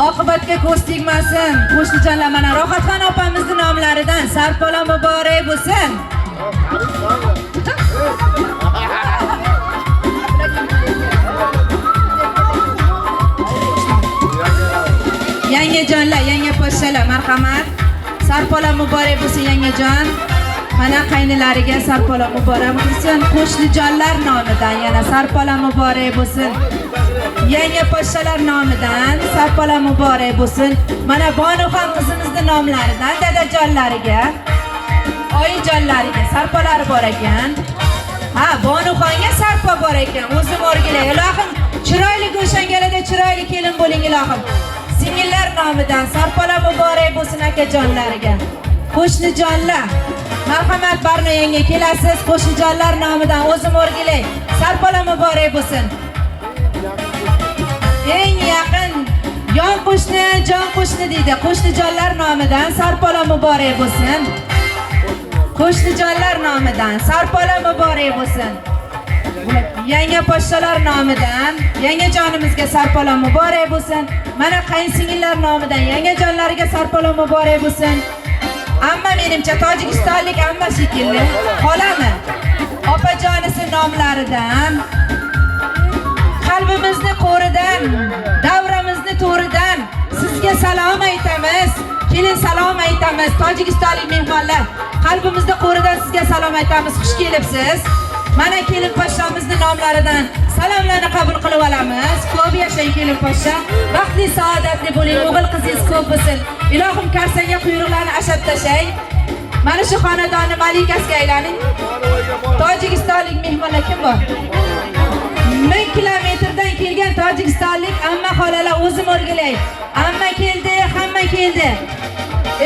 oqibatga ko'z tegmasin. Qo'shnijonlar, mana Rohatxon opamizning nomlaridan sarpola muborak bo'lsin. Yangajonlar, yanga poshshalar marhamat. Sarpola muborak bo'lsin yangajon. Mana qaynilariga sarpola muborak bo'lsin. Qo'shnijonlar nomidan yana sarpola muborak bo'lsin. Yanga poshshalar nomidan sarpola muborak bo'lsin. Mana Bonuxon qizimizning nomlaridan dadajonlariga, oyijonlariga sarpolari bor ekan. Ha, Bonuxonga sarpo bor ekan. O'zim o'rgilay. Ilohim, chiroyli go'shangalada chiroyli kelin bo'ling ilohim. Singillar nomidan sarpola muborak bo'lsin akajonlariga. Qo'shnijonlar, marhamat Barno yanga kelasiz. Qo'shnijonlar nomidan o'zim o'rgilay. Sarpola muborak bo'lsin. Eng yaqin yon qo'shni, jon qo'shni deydi. Qo'shnijonlar nomidan sarpola muborak bo'lsin. Qo'shnijonlar nomidan sarpola muborak bo'lsin. Yanga poshshalar nomidan yangajonimizga sarpola muborak bo'lsin. Mana qaynsingillar nomidan yangajonlariga sarpola muborak bo'lsin. Amma menimcha tojikistonlik amma shekilli. Xolami opajonisi nomlaridan qalbimizni qo'ridan, davramizni to'ridan sizga salom aytamiz. Kelin salom aytamiz. Tojikistonlik mehmonlar, qalbimizda qo'ridan sizga salom aytamiz. Xush kelibsiz. Mana kelin poshshamizning nomlaridan salomlarni qabul qilib olamiz. Ko'p yashang kelin poshsha. Baxtli, saodatli bo'ling. O'g'il qizingiz ko'p bo'lsin. Ilohim karsanga quyruqlarni ashab tashlang. Mana shu xonadonni malikasiga aylaning. Tojikistonlik mehmonlar kim bor? 1000 kilometrdan kelgan tojikistonlik amma xolalar o'zim o'rgilay. Amma keldi, hamma keldi.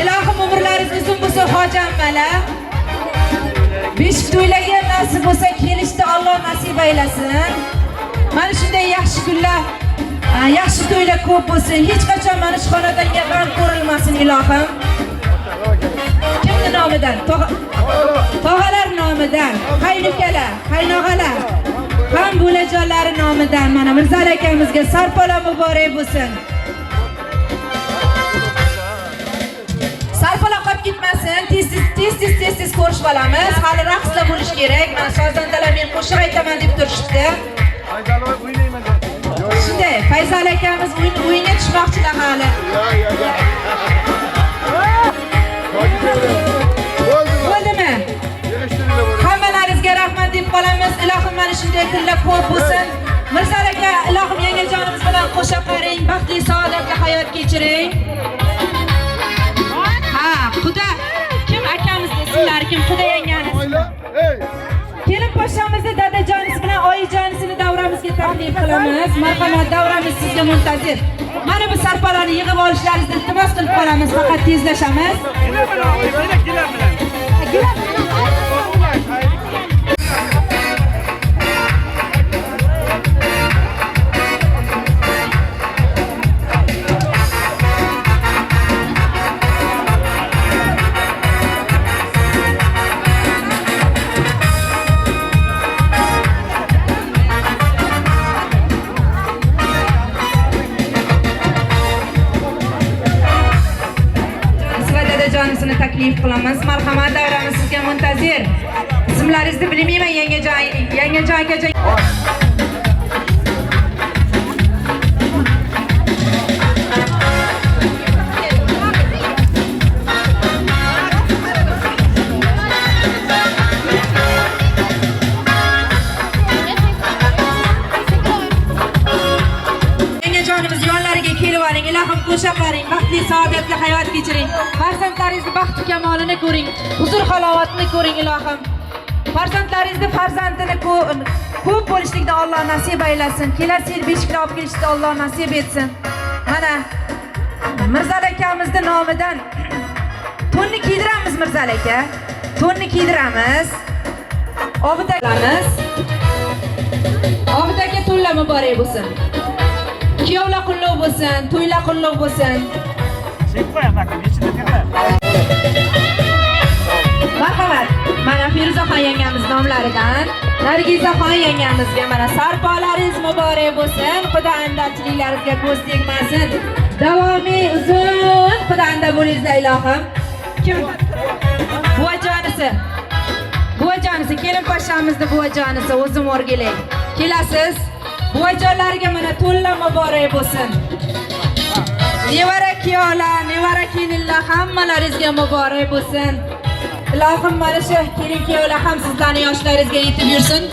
Ilohim umrlaringiz uzun bo'lsin hoji ammalar. Beshik to'ylagan nasib bo'lsa kelishdi Alloh nasib aylasin. Mana shunday yaxshi kunlar, yaxshi to'ylar ko'p bo'lsin. Hech qachon mana shu xonadonga g'am ko'rilmasin ilohim. Kimning nomidan? Tog'alar nomidan, qaynukalar, qaynog'alar, ham bo'lajonlari nomidan mana Mirzal akamizga sarpola muborak bo'lsin. Sarpola qolib ketmasin. Tez ko'rishib olamiz. Hali raqslar bo'lish kerak. Mana sozandalar men qo'shiq aytaman deb turishdi. Shunday, Fayzal akamiz o'yinga tushmoqchilar hali. Bo'ldimi? Hammalaringizga rahmat deb qolamiz. Ilohim mana shunday kunlar ko'p bo'lsin. Mirzal aka, ilohim yangajonimiz bilan qo'sha qaring, baxtli, saodatli hayot kechiring. Xudo kim akamiz desinlar, kim Xudo yangamiz. Kelin poshshamizning dadajonisi bilan oyijonisini davramizga taklif qilamiz. Marhamat, davramiz sizga muntazir. Mana bu sarpolani yig'ib olishlaringizni iltimos qilib qolamiz, faqat tezlashamiz. qilamiz. Marhamat, davramiz sizga muntazir. Ismlaringizni bilmayman, yangijon akajon. Yangijonimiz yonlariga kelib oling, ilohim qo'sha qaring, baxtli saodatli hayot kechiring. Farzandlaringizni baxti kamolini ko'ring, huzur halovatini ko'ring ilohim. Farzandlaringizni farzandini ko'p bo'lishlikda Alloh nasib aylasin. Kelasi yil beshikni olib kelishda Alloh nasib etsin. Mana Mirzal akamizning nomidan to'nni kiydiramiz Mirzal aka. To'nni kiydiramiz. Obidamiz. Obidaga to'nlar muborak bo'lsin. Kuyovlar qulluq bo'lsin, to'ylar qulluq bo'lsin. Marhamat. Mana Feruzaxon yangamiz nomlaridan Nargizaxon yangamizga mana sarpolaringiz muborak bo'lsin. Xudo andalchiliklaringizga ko'z tegmasin. Davomiy uzun xudanda bo'lingizlar ilohim. Kim? Buvajonisi. Buvajonisi kelin pashamizni buvajonisi o'zim o'rgilay. Kelasiz. Buvajonlarga mana to'nlar muborak bo'lsin. Nevara kuyovlar, nevara kelinlar hammalaringizga muborak bo'lsin. Ilohim mana shu kelin kuyovlar ham sizlarning yoshlaringizga yetib yursin.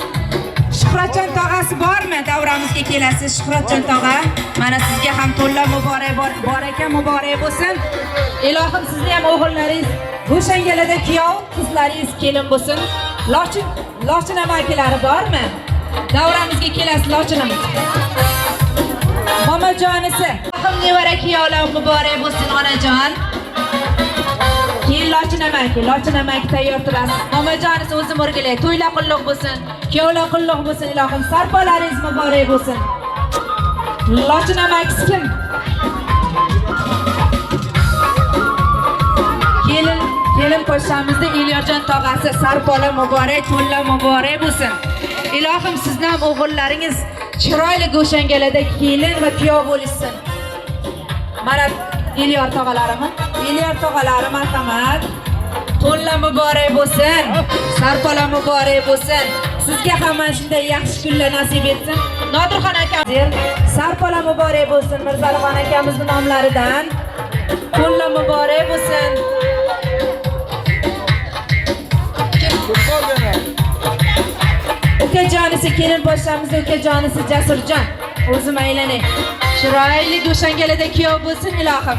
Shuhratjon tog'asi bormi? Davramizga kelasiz Shuhratjon tog'a. Mana sizga ham to'nlar muborak bor ekan, muborak bo'lsin. Ilohim sizni ham o'g'illaringiz Go'shangalada kuyov, qizlaringiz kelin bo'lsin. Lochin amakilari bormi? Davramizga kelasiz Lochinimiz. Momajonisi. Ham nevara kuyovlar muborak bo'lsin onajon. Keyin Lochin amaki tayyor turasiz. Momajonisi o'zim o'rgilay. To'ylar qulluq bo'lsin. Kuyovlar qulluq bo'lsin ilohim. Sarpolaringiz muborak bo'lsin. Lochin amakisi kim? Kelin po'shamizda Elyorjon tog'asi sarpola muborak, to'nlar muborak bo'lsin. Ilohim sizni ham o'g'illaringiz chiroyli Go'shangalada kelin va kuyov bo'lishsin. Mana Elyor tog'alarimi? Elyor tog'alari marhamat. To'nlar muborak bo'lsin, sarpola muborak bo'lsin. Sizga ham mana shunday yaxshi kunlar nasib etsin. Nodirxon akam, sarpola muborak bo'lsin. Mirzalixon akamizning nomlaridan to'nlar muborak bo'lsin. Ukajonisi kelin po'shamizda ukajonisi Jasurjon. O'zim aylanay. Chiroyli Go'shangalada kuyov bo'lsin ilohim.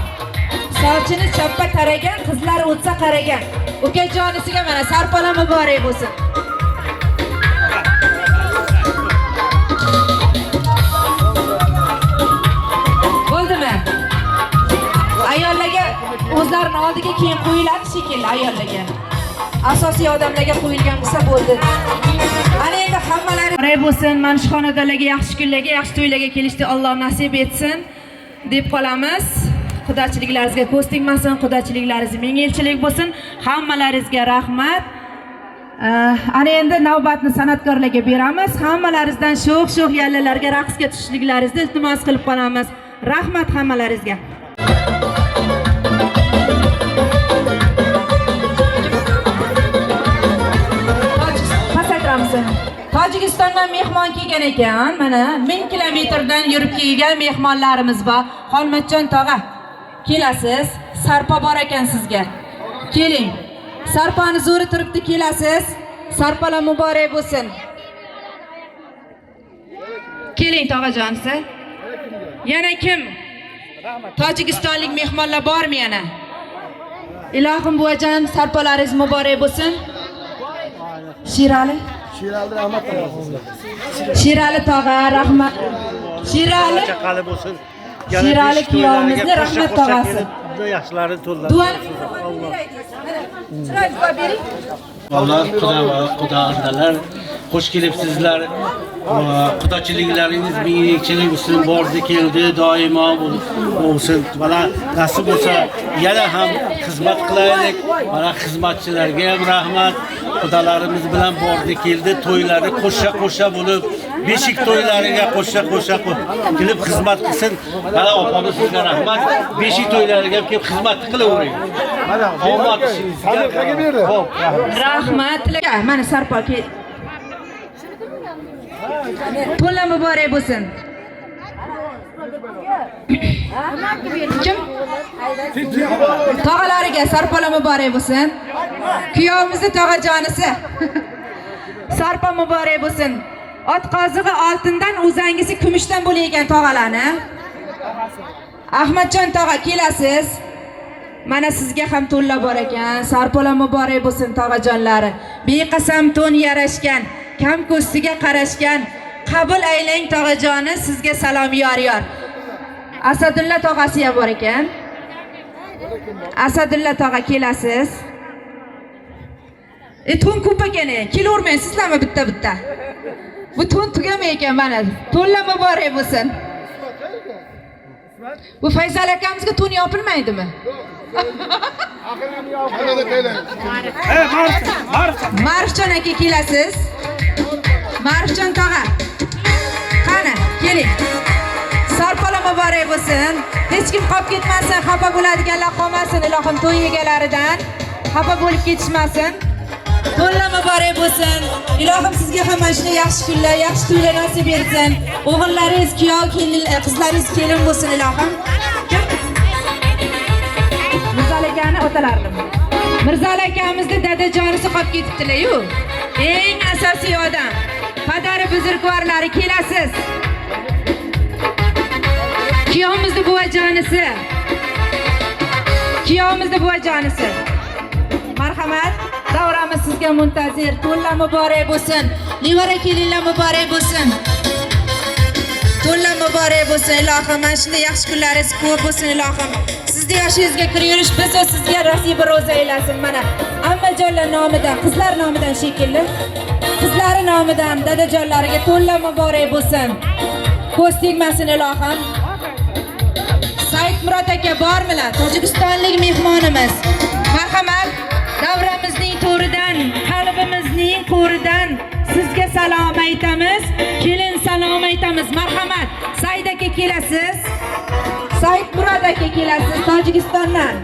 Sochini chappa taragan, qizlar o'tsa qaragan. Ukajonisiga mana sarpola muborak bo'lsin. Bo'ldimi? Ayollarga o'zlarining oldiga keyin qo'yiladi shekilli ayollarga. Asosiy odamlarga qo'yilgan bo'lsa bo'ldi. Ana endi hammalari muborak bo'lsin. Mana shu xonadonlarga yaxshi kunlarga, yaxshi to'ylarga kelishni Alloh nasib etsin deb qolamiz. Xudochiliklaringizga ko'z tegmasin, xudochiliklaringiz mingilchilik bo'lsin. Hammalaringizga rahmat. Ana endi navbatni san'atkorlarga beramiz. Hammalaringizdan sho'x yallalarga raqsga tushishliklaringizni iltimos qilib qolamiz. Rahmat hammalaringizga. Tojikistondan mehmon kelgan ekan. Mana 1000 kilometrdan yurib kelgan mehmonlarimiz bor. Xolmatjon tog'a, kelasiz. Sarpo bor ekan sizga. Keling. Sarponi zo'ri turibdi, kelasiz. Sarpolar muborak bo'lsin. Keling tog'ajonisi. Yana kim? Tojikistonlik mehmonlar bormi yana? Ilohim buvajon, sarpolaringiz muborak bo'lsin. Shirali Shirali tog'a, rahmat. Shirali chaqali bo'lsin. Shirali kuyovimizni rahmat tog'asi. Yaxshilari to'llar. Alloh xudo andalar xush kelibsizlar. Xudochiliklaringiz mingchilik bo'lsin, bordi keldi, doimo bo'lsin. Mana nasib bo'lsa yana ham xizmat qilaylik. Mana xizmatchilarga ham rahmat. Xudolarimiz bilan bordi keldi, to'ylari qo'sha bo'lib, beshik to'ylariga qo'sha kelib xizmat qilsin. Mana opamiz sizga rahmat. Beshik to'ylariga ham kelib xizmat qilavering. omad ishingizga. Sadiqaga berdi. Xo'p, Rahmat. Mana Sarpo kel. To'la muborak bo'lsin. Kim? Tog'alariga Sarpola muborak bo'lsin. Kuyovimizni tog'ajonisi. Sarpo muborak bo'lsin. Ot qozig'i oltindan, o'zangisi kumushdan bo'layotgan tog'alarni. Ahmadjon tog'a kelasiz. Mana sizga ham to'nlar bor ekan. Sarpola muborak bo'lsin tog'ajonlari. Beqasam to'n yarashgan, kam ko'stiga qarashgan. Qabul aylang tog'ajoni, sizga salom yor. Asadulla tog'asi ham bor ekan. Asadulla tog'a kelasiz. To'n ko'p ekan, kelavermaysizlarmi bitta? Bu to'n tugamay ekan mana. To'nlar muborak bo'lsin. Bu Faysal akamizga to'n yopilmaydimi? Marifjon aka kelasiz. Marifjon tog'a. Qani, keling. Sarpola muborak bo'lsin. Hech kim qolib ketmasin, xafa bo'ladiganlar qolmasin, ilohim to'y egalaridan xafa bo'lib ketishmasin. To'ylar muborak bo'lsin. Ilohim sizga ham mana shunday yaxshi kunlar, yaxshi to'ylar nasib etsin. O'g'illaringiz kuyov, qizlaringiz kelin bo'lsin ilohim. Mirzali akani otalarim. Mirzali akamizni dadajonisi qolib ketibdilar-yu. Eng asosiy odam. Padari buzrukvorlari kelasiz. Kuyovimizni buvajonisi. Marhamat. Davramiz sizga muntazir. To'nlar muborak bo'lsin. Nevara kelinlar muborak bo'lsin. To'nlar muborak bo'lsin ilohim. Mana shunday yaxshi kunlaringiz ko'p bo'lsin ilohim. Sizni yoshingizga kir yurish biz sizga nasiba ro'za aylasin. Mana ammajonlar nomidan, qizlar nomidan shekilli. Qizlari nomidan dadajonlariga to'nlar muborak bo'lsin. Ko'z tegmasin ilohim. Said Murod aka bormilar? Tojikistonlik mehmonimiz. Marhamat. Davramizning to'ridan, qalbimizning qo'ridan sizga salom aytamiz. Kelin salom aytamiz. Marhamat. Said aka kelasiz. Said Murod aka kelasiz Tojikistondan.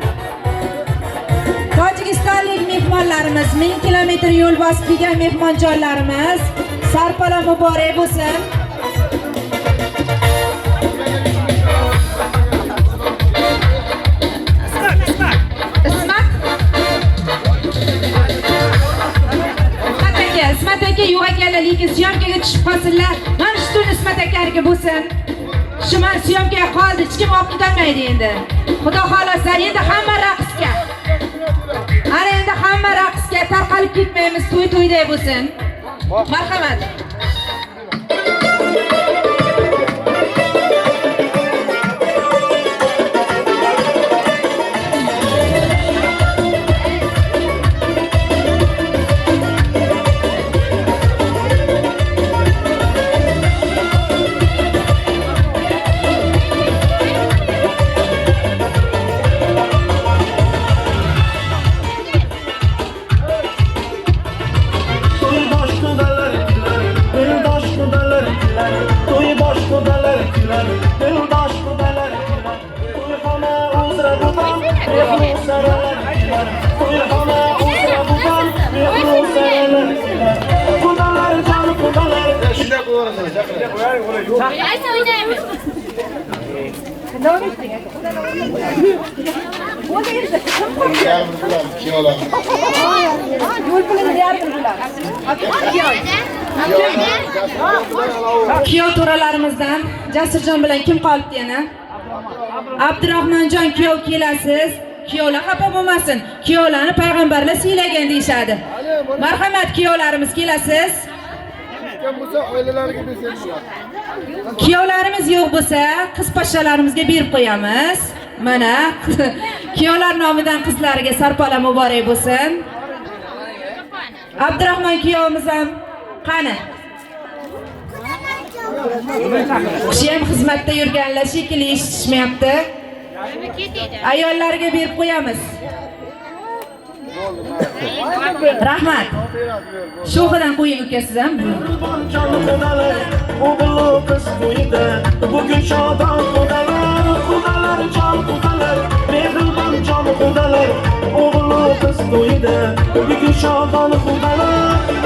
Tojikistonlik mehmonlarimiz 1000 kilometr yo'l bosib kelgan mehmonjonlarimiz. Sarpola muborak bo'lsin. Ismat aka yo'q ekanlar, lekin syomkaga tushib qolsinlar. Mana shu to'n Ismat akaniga bo'lsin. Shu men syomkaga qoldi, hech kim olib ketolmaydi endi. Xudo xolasa endi hamma raqsga. Ana endi hamma raqsga tarqalib ketmaymiz, to'yday bo'lsin. Marhamat. Kuyov to'ralarimizdan Jasurjon bilan kim qolibdi yana? Abdurahmonjon kuyov kelasiz. Kuyovlar xafa bo'lmasin. Kuyovlarni payg'ambarlar siylagan deyshadi. Marhamat kuyovlarimiz kelasiz. Kuyovlarimiz yo'q bo'lsa, qiz pashshalarimizga berib qo'yamiz. Mana kuyovlar nomidan qizlariga Sarpola muborak bo'lsin. Abdurahmon kuyovimiz ham qani? Kishi ham xizmatda yurganlar shekilli eshitishmayapti. Ayollarga berib qo'yamiz. Rahmat. Sho'xidan qo'ying ukasiz ham. O'g'il qiz to'yida bugun shodon xudolar, xudolar jon xudolar, mehribon jon şadon xudalar o'g'li qiz to'yida bugun şadon xudalar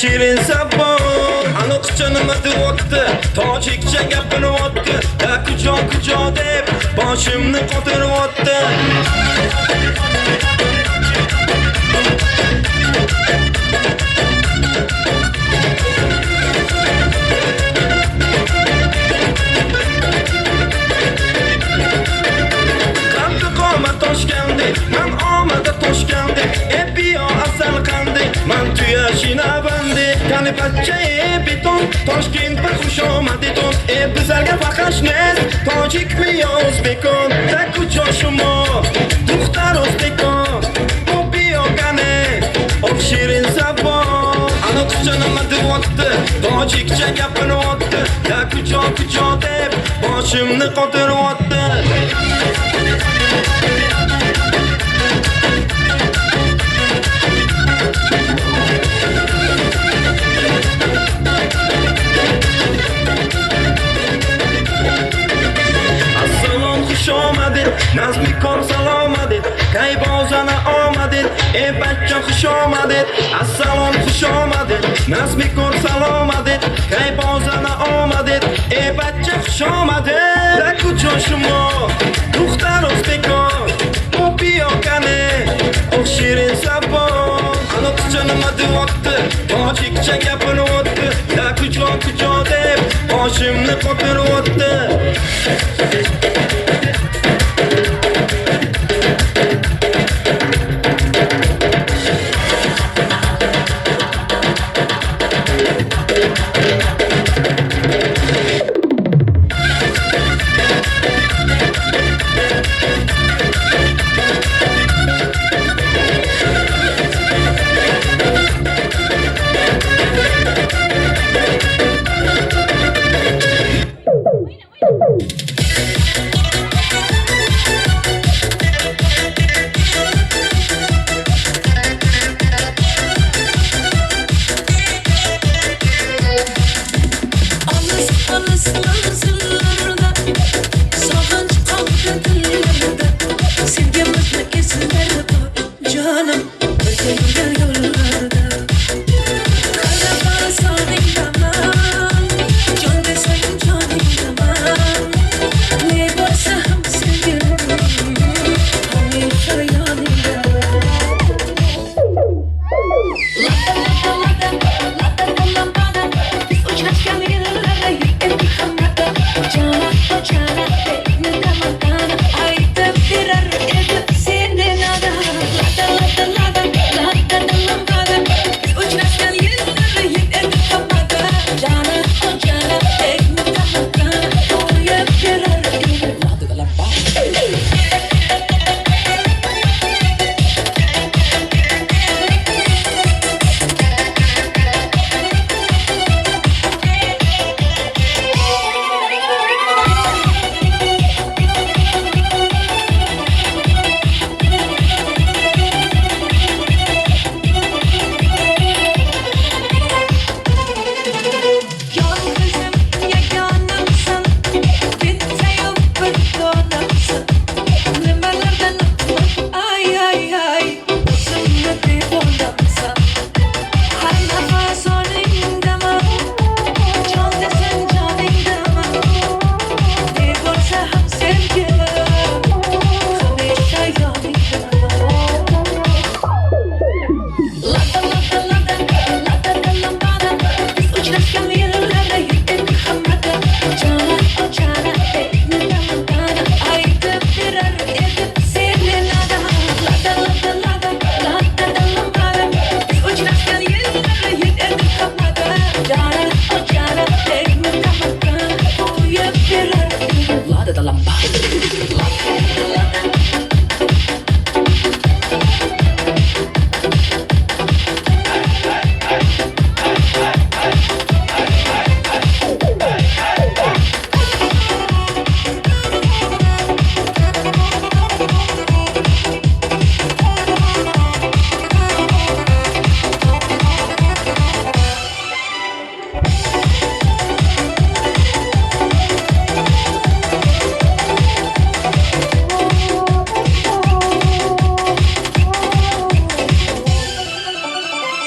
Shirin sabon Anoqcha nima deyapti Tojikcha gapiryapti Da kujo deb boshimni qotiryapti Qanti qomat toshgandi man omada toshgandi Epiyo asal qandi man tuya shinabandi Kani pachaye beton Toshkentda xush omadidon bizlarga faqashnes Tojikmi yo o'zbekon Da kujo shuma Duxtar o'zbekon Opiyo qani Shirin sabon Anoqcha nima deyapti Tojikcha gapiryapti Da kujo deb boshimni qotiryapti Nazmi kor salomadet Kay bozana omadet bachcha xush omadet Assalom xush omadet Nazmi kor salomadet Kay bozana omadet bachcha xush omadet Da kujo shuma Duxtar o'zbekon Opiyo qani Shirin sabon Anoqcha nima deyapti Tojikcha gapiryapti Da kujo deb boshimni qotiryapti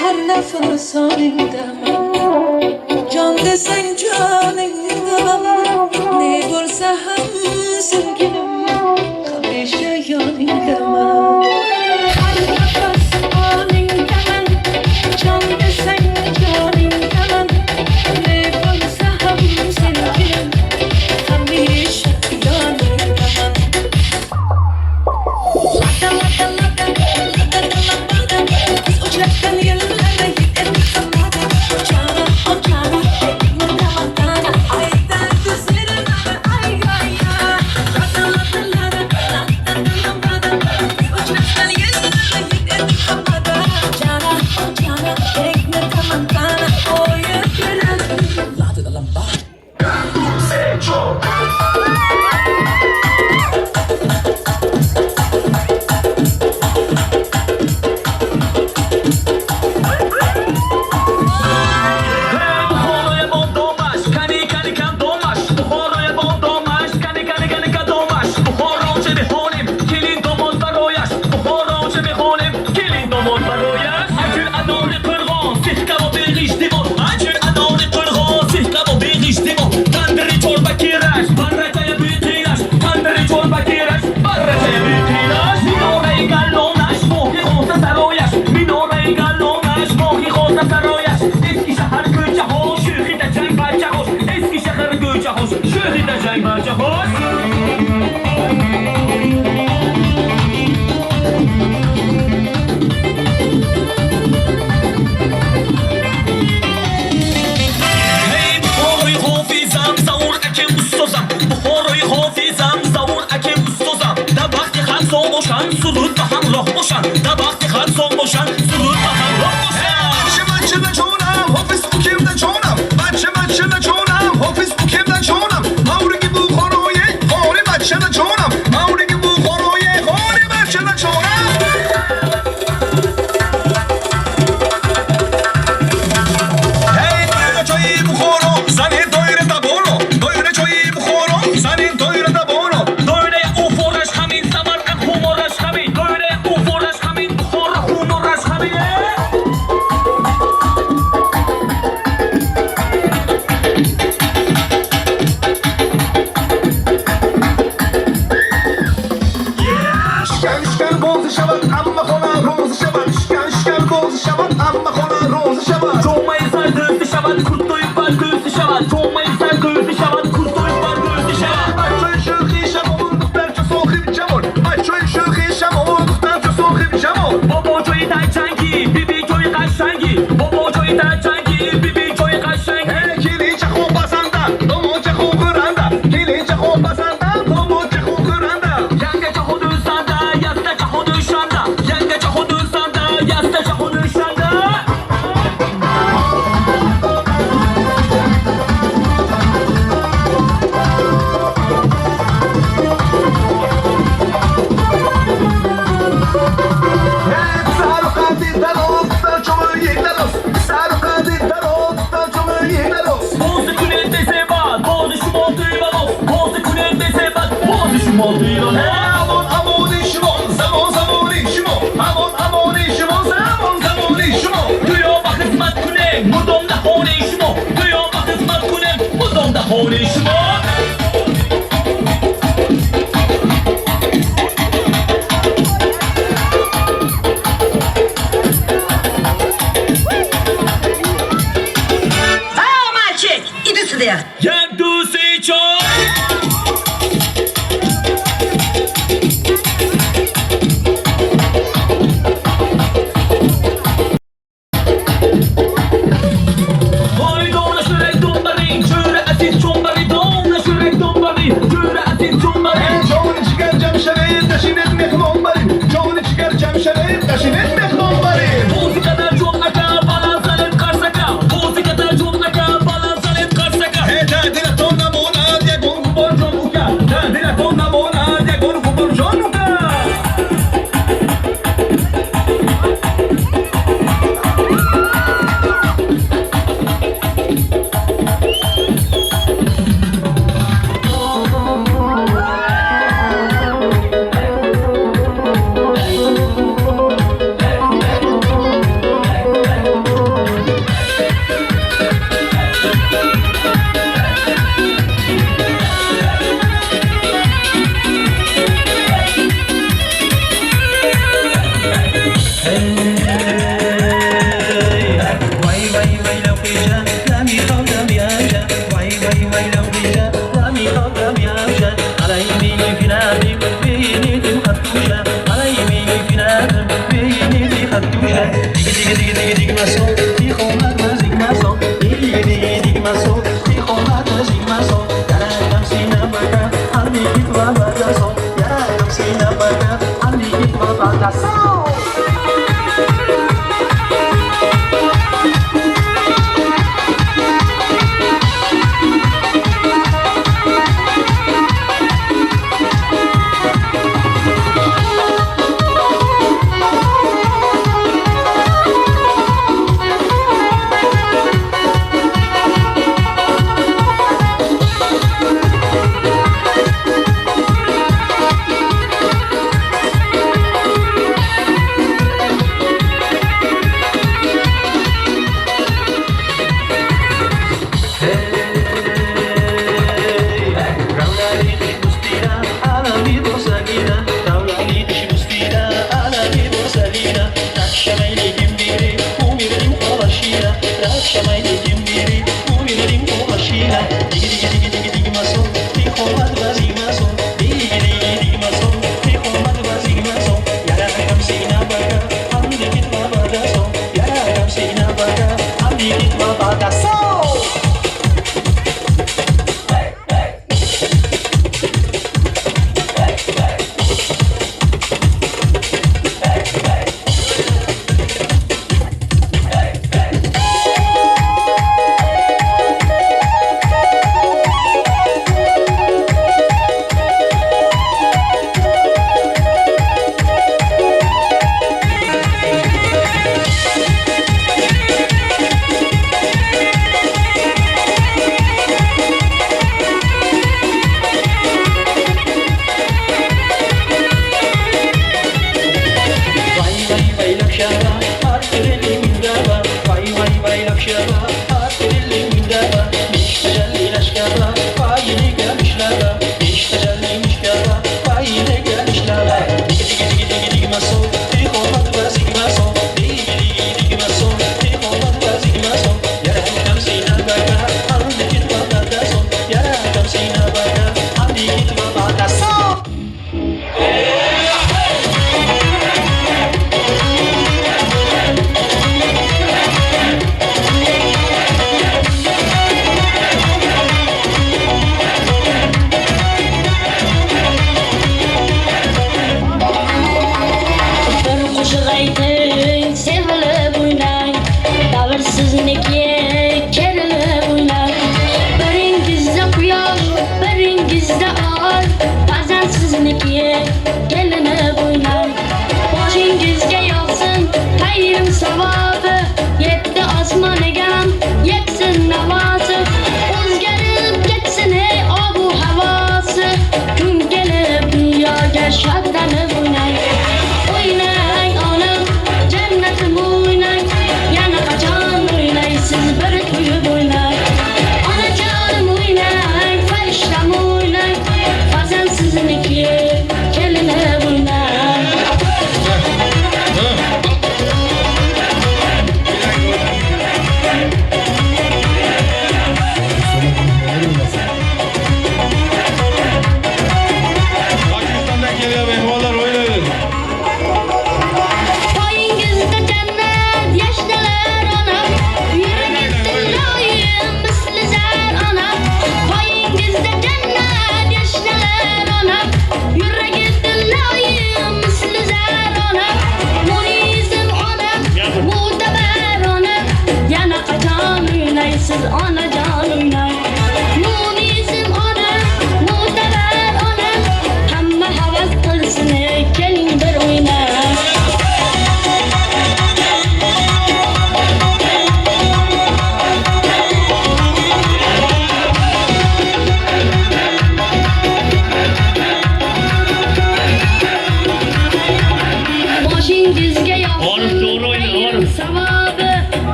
her nefes soningdaman. Can desang joningdaman. Ne bo'lsa ham sevgilim, hamisha yoningdaman. Har nefes soningdaman. Can desang joningdaman. Ne bo'lsa ham sevgilim, hamisha yoningdaman.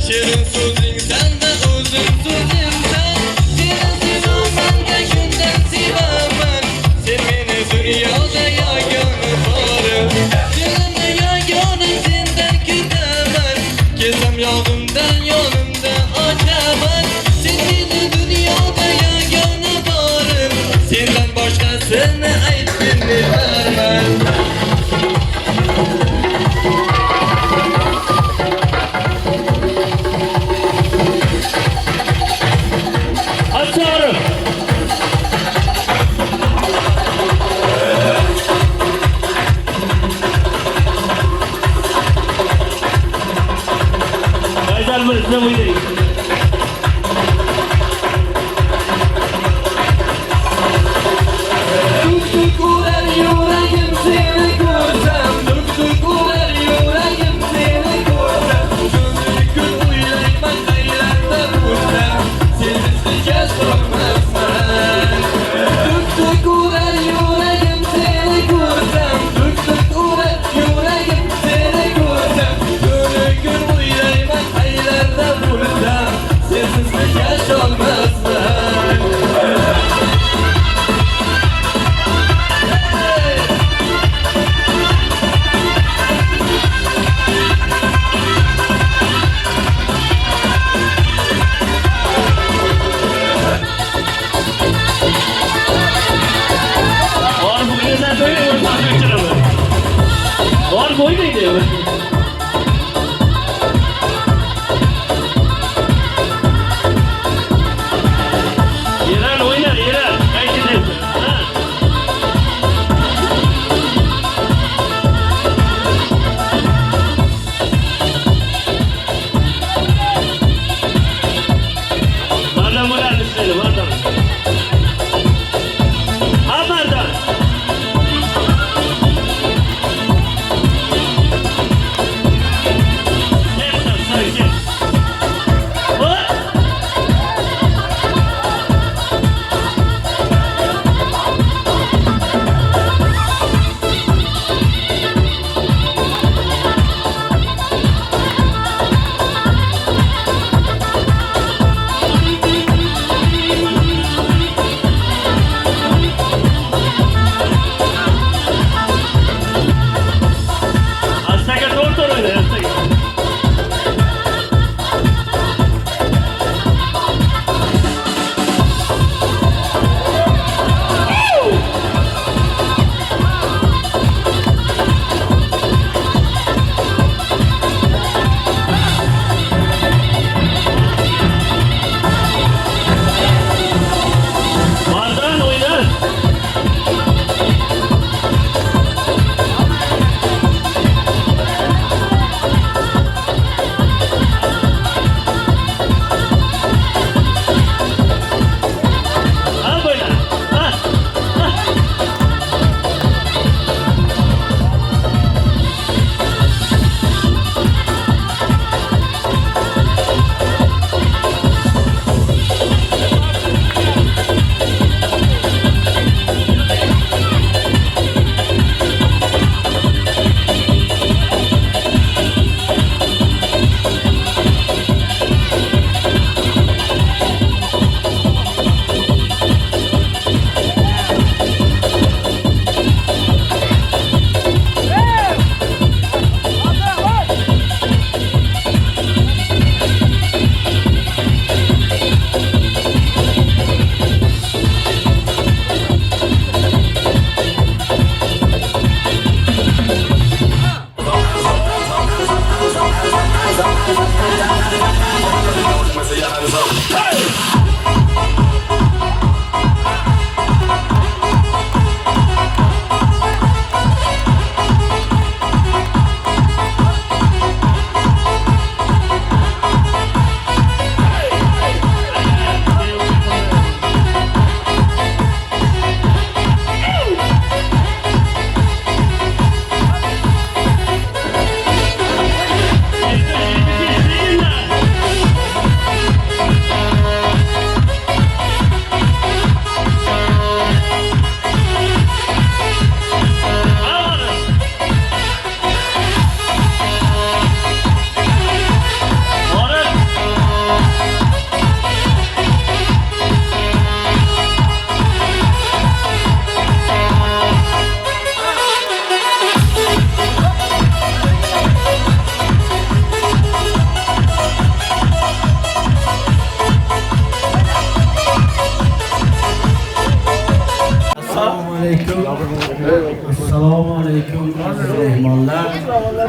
Shirin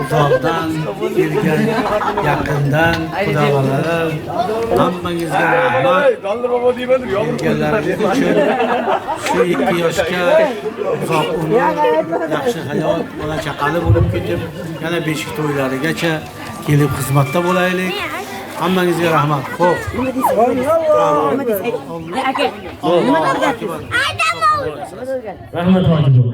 uzoqdan kelgan, yaqindan xudolarım, hammangizga rahmat. Kelganlaringiz uchun shu 2 yoshga uzoq umr, yaxshi hayot, bola chaqali bo'lib ketib, yana beshik to'ylarigacha kelib xizmatda bo'laylik. Hammangizga rahmat. Xo'p. Rahmat.